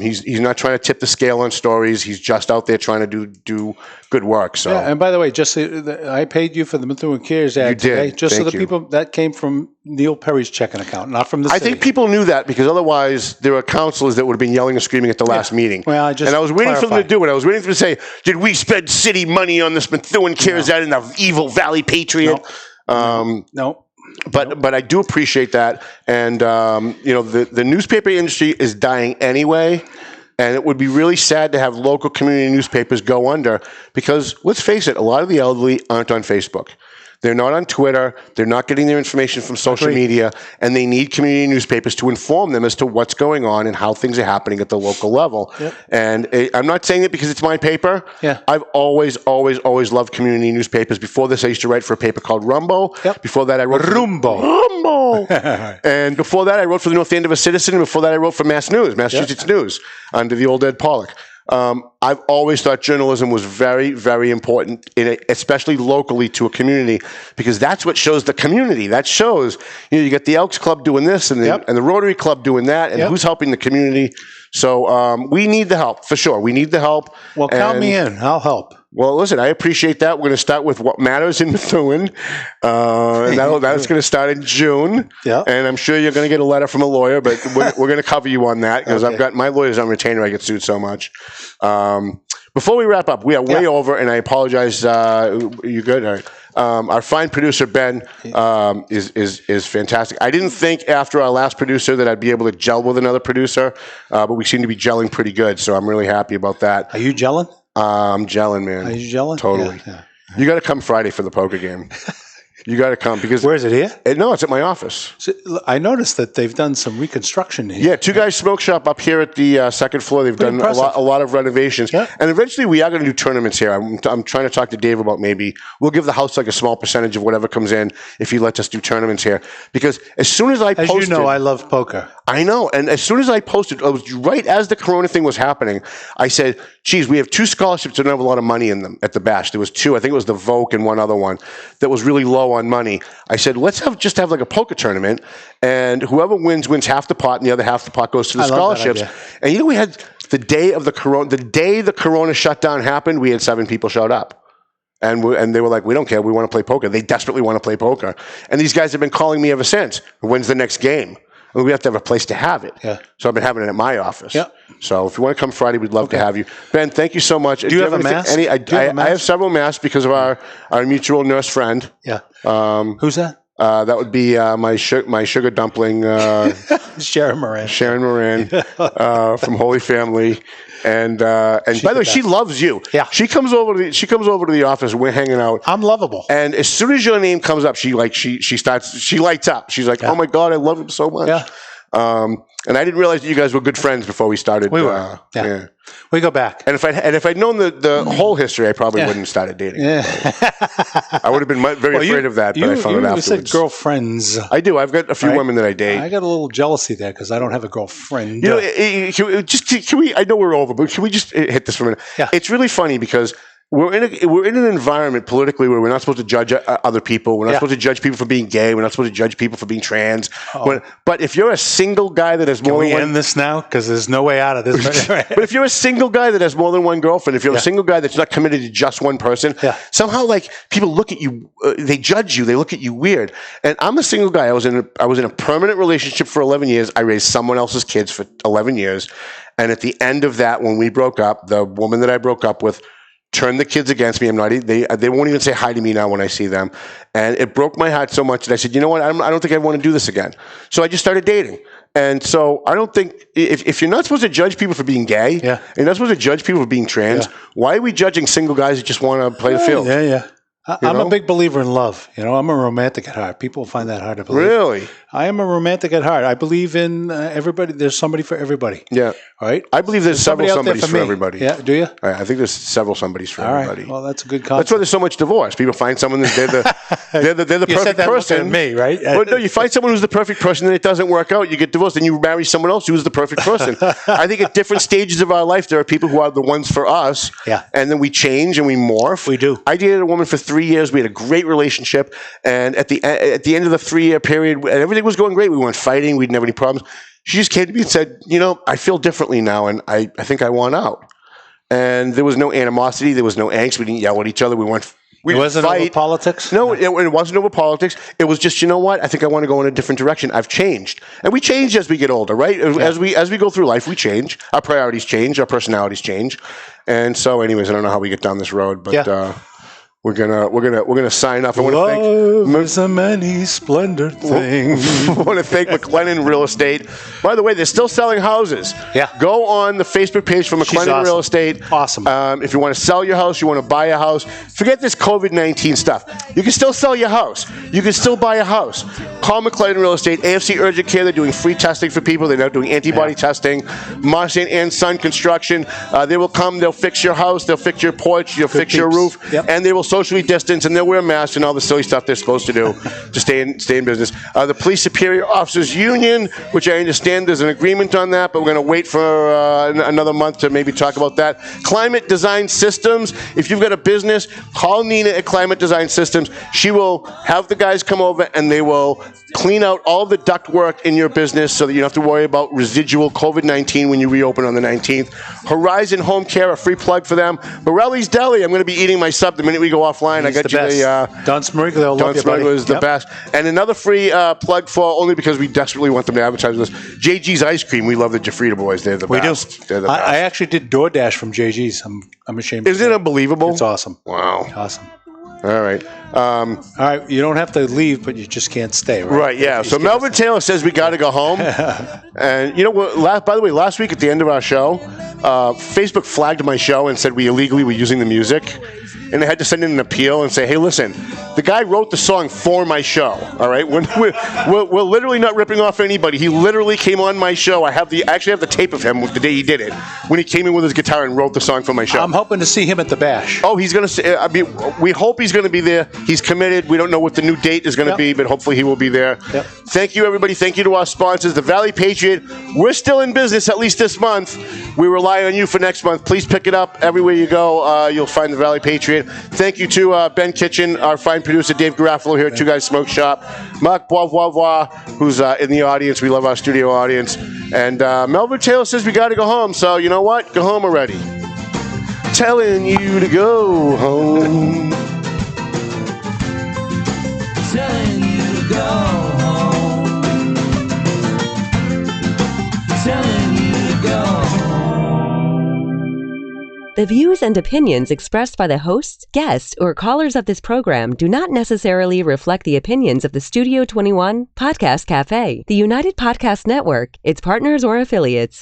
He's not trying to tip the scale on stories. He's just out there trying to do good work. So, and by the way, just I paid you for the Methuen Cares ad today, just so the people that came from Neil Perry's checking account, not from the city. I think people knew that, because otherwise there were councilors that would have been yelling and screaming at the last meeting. Well, I was waiting for them to do it. I was waiting for them to say, "Did we spend city money on this Methuen Cares ad in the evil Valley Patriot?" No. But I do appreciate that. And, the newspaper industry is dying anyway. And it would be really sad to have local community newspapers go under because, let's face it, a lot of the elderly aren't on Facebook. They're not on Twitter. They're not getting their information from social media, and they need community newspapers to inform them as to what's going on and how things are happening at the local level. Yep. And I'm not saying it because it's my paper. Yeah. I've always loved community newspapers. Before this, I used to write for a paper called Rumbo. Yep. Before that, I wrote Rumbo. And before that, I wrote for the North End of a Citizen. And before that, I wrote for Massachusetts News, under the old Ed Pollock. I've always thought journalism was very, very important, especially locally to a community, because that's what shows the community. That shows, you get the Elks Club doing this and the Rotary Club doing that, and who's helping the community. So we need the help, for sure. We need the help. Well, count me in. I'll help. Well, listen, I appreciate that. We're going to start with what matters in Methuen. And that's going to start in June. Yeah. And I'm sure you're going to get a letter from a lawyer, but we're going to cover you on that because I've got my lawyers on retainer. I get sued so much. Before we wrap up, we are way over, and I apologize. You good? All right. Our fine producer, Ben, is fantastic. I didn't think after our last producer that I'd be able to gel with another producer, but we seem to be gelling pretty good, so I'm really happy about that. Are you gelling? I'm gelling, man. Are you gelling? Totally. Yeah. You got to come Friday for the poker game. You got to come because where is it here? No, it's at my office. So, I noticed that they've done some reconstruction here. Yeah, Two Guys Smoke Shop up here at the second floor. They've done a lot of renovations, and eventually we are going to do tournaments here. I'm trying to talk to Dave about maybe we'll give the house like a small percentage of whatever comes in if he lets us do tournaments here. Because as soon as I posted, as you know, I love poker. I know, and as soon as I posted, it was right as the Corona thing was happening. I said, "Geez, we have 2 scholarships that don't have a lot of money in them at the Bash." There was 2. I think it was the Vogue and one other one that was really low on money. I said, let's just have like a poker tournament, and whoever wins half the pot, and the other half the pot goes to the scholarships. And we had the day the Corona shutdown happened, we had 7 people showed up. And they were like, we don't care, we want to play poker. They desperately want to play poker. And these guys have been calling me ever since. When's the next game? And we have to have a place to have it. Yeah. So I've been having it at my office. Yeah. So if you want to come Friday, we'd love to have you. Ben, thank you so much. Do you have a mask? I have several masks because of our mutual nurse friend. Yeah. Who's that? That would be my sugar dumpling. Sharon Moran. From Holy Family. And by the way, she loves you. Yeah. She comes over to the office and we're hanging out. I'm lovable. And as soon as your name comes up, she lights up. She's like, "Oh my God, I love him so much." Yeah. And I didn't realize that you guys were good friends before we started. We were. Yeah. We go back. And if I'd known the whole history, I probably wouldn't have started dating. Yeah. I would have been very afraid of that, but I found it afterwards. You said girlfriends. I do. I've got a few women that I date. I got a little jealousy there because I don't have a girlfriend. Can we? I know we're over, but can we just hit this for a minute? Yeah. It's really funny because we're in an environment politically where we're not supposed to judge other people. We're not supposed to judge people for being gay. We're not supposed to judge people for being trans. But if you're a single guy that has more than one... Can we end this now? Because there's no way out of this. But if you're a single guy that has more than one girlfriend, if you're a single guy that's not committed to just one person, somehow like people look at you, they judge you, they look at you weird. And I'm a single guy. I was in a permanent relationship for 11 years. I raised someone else's kids for 11 years. And at the end of that, when we broke up, the woman that I broke up with turned the kids against me. They won't even say hi to me now when I see them. And it broke my heart so much that I said, you know what, I don't think I want to do this again. So I just started dating. And so I don't think, if you're not supposed to judge people for being gay, and you're not supposed to judge people for being trans, why are we judging single guys that just want to play the field? Yeah. I'm a big believer in love. I'm a romantic at heart. People find that hard to believe. Really? I am a romantic at heart. I believe in everybody. There's somebody for everybody. Yeah. All right? I believe there's several somebodies for everybody. Yeah, do you? I think there's several somebodies for everybody. Right. Well, that's a good concept. That's why there's so much divorce. People find someone that they're the perfect you said that person. Looking at me, right? Well, no, you find someone who's the perfect person, and it doesn't work out. You get divorced, and you marry someone else who's the perfect person. I think at different stages of our life, there are people who are the ones for us. Yeah. And then we change and we morph. We do. I dated a woman for 3 years. We had a great relationship, and at the end of the 3-year period, and everything was going great. We weren't fighting. We didn't have any problems. She just came to me and said, I feel differently now, and I think I want out. And there was no animosity. There was no angst. We didn't yell at each other. It wasn't over politics? No, it wasn't over politics. It was just, what? I think I want to go in a different direction. I've changed. And we change as we get older, right? Yeah. As we go through life, we change. Our priorities change. Our personalities change. And so anyways, I don't know how we get down this road, but we're gonna sign off. I want Love is a many splendid thing. I want to thank McLennan Real Estate. By the way, they're still selling houses. Yeah. Go on the Facebook page for McLennan awesome. Real Estate. Awesome. If you want to sell your house, you want to buy a house, forget this COVID-19 stuff. You can still sell your house. You can still buy a house. Call McLennan Real Estate. AFC Urgent Care. They're doing free testing for people. They're now doing antibody testing. Marchand and Son Construction. They will come. They'll fix your house. They'll fix your porch. They'll fix your roof. Yep. And they will socially distance, and they'll wear masks and all the silly stuff they're supposed to do to stay in business. The Police Superior Officers Union, which I understand there's an agreement on that, but we're going to wait for another month to maybe talk about that. Climate Design Systems. If you've got a business, call Nina at Climate Design Systems. She will have the guys come over, and they will clean out all the ductwork in your business so that you don't have to worry about residual COVID-19 when you reopen on the 19th. Horizon Home Care, a free plug for them. Borelli's Deli, I'm going to be eating my sub the minute we go offline. He's I got the you best. Don Smurgler, Don Smurgler is the best. And another free plug for, only because we desperately want them to advertise with us, JG's Ice Cream. We love the Jafrita boys. They're the best. We do. They're the best. I actually did DoorDash from JG's. I'm ashamed. Isn't it unbelievable? It's awesome. Wow. Awesome. All right. All right. You don't have to leave, but you just can't stay, right? Right, yeah. So Melvin Taylor says we got to go home. And you know what? By the way, last week at the end of our show, Facebook flagged my show and said we illegally were using the music. And I had to send in an appeal and say, hey, listen, the guy wrote the song for my show, all right? We're literally not ripping off anybody. He literally came on my show. I actually have the tape of him the day he did it, when he came in with his guitar and wrote the song for my show. I'm hoping to see him at the Bash. Oh, he's going to we hope he's going to be there. He's committed. We don't know what the new date is going to be, but hopefully he will be there. Yep. Thank you, everybody. Thank you to our sponsors, the Valley Patriot. We're still in business, at least this month. We rely on you for next month. Please pick it up everywhere you go. You'll find the Valley Patriot. Thank you to Ben Kitchen, our fine producer, Dave Garofalo here at Two Guys Smoke Shop. Mark Boisvois, who's in the audience. We love our studio audience. And Melvin Taylor says we got to go home. So you know what? Go home already. Telling you to go home. Telling you to go home. Telling you to go home. The views and opinions expressed by the hosts, guests, or callers of this program do not necessarily reflect the opinions of the Studio 21 Podcast Cafe, the United Podcast Network, its partners, or affiliates.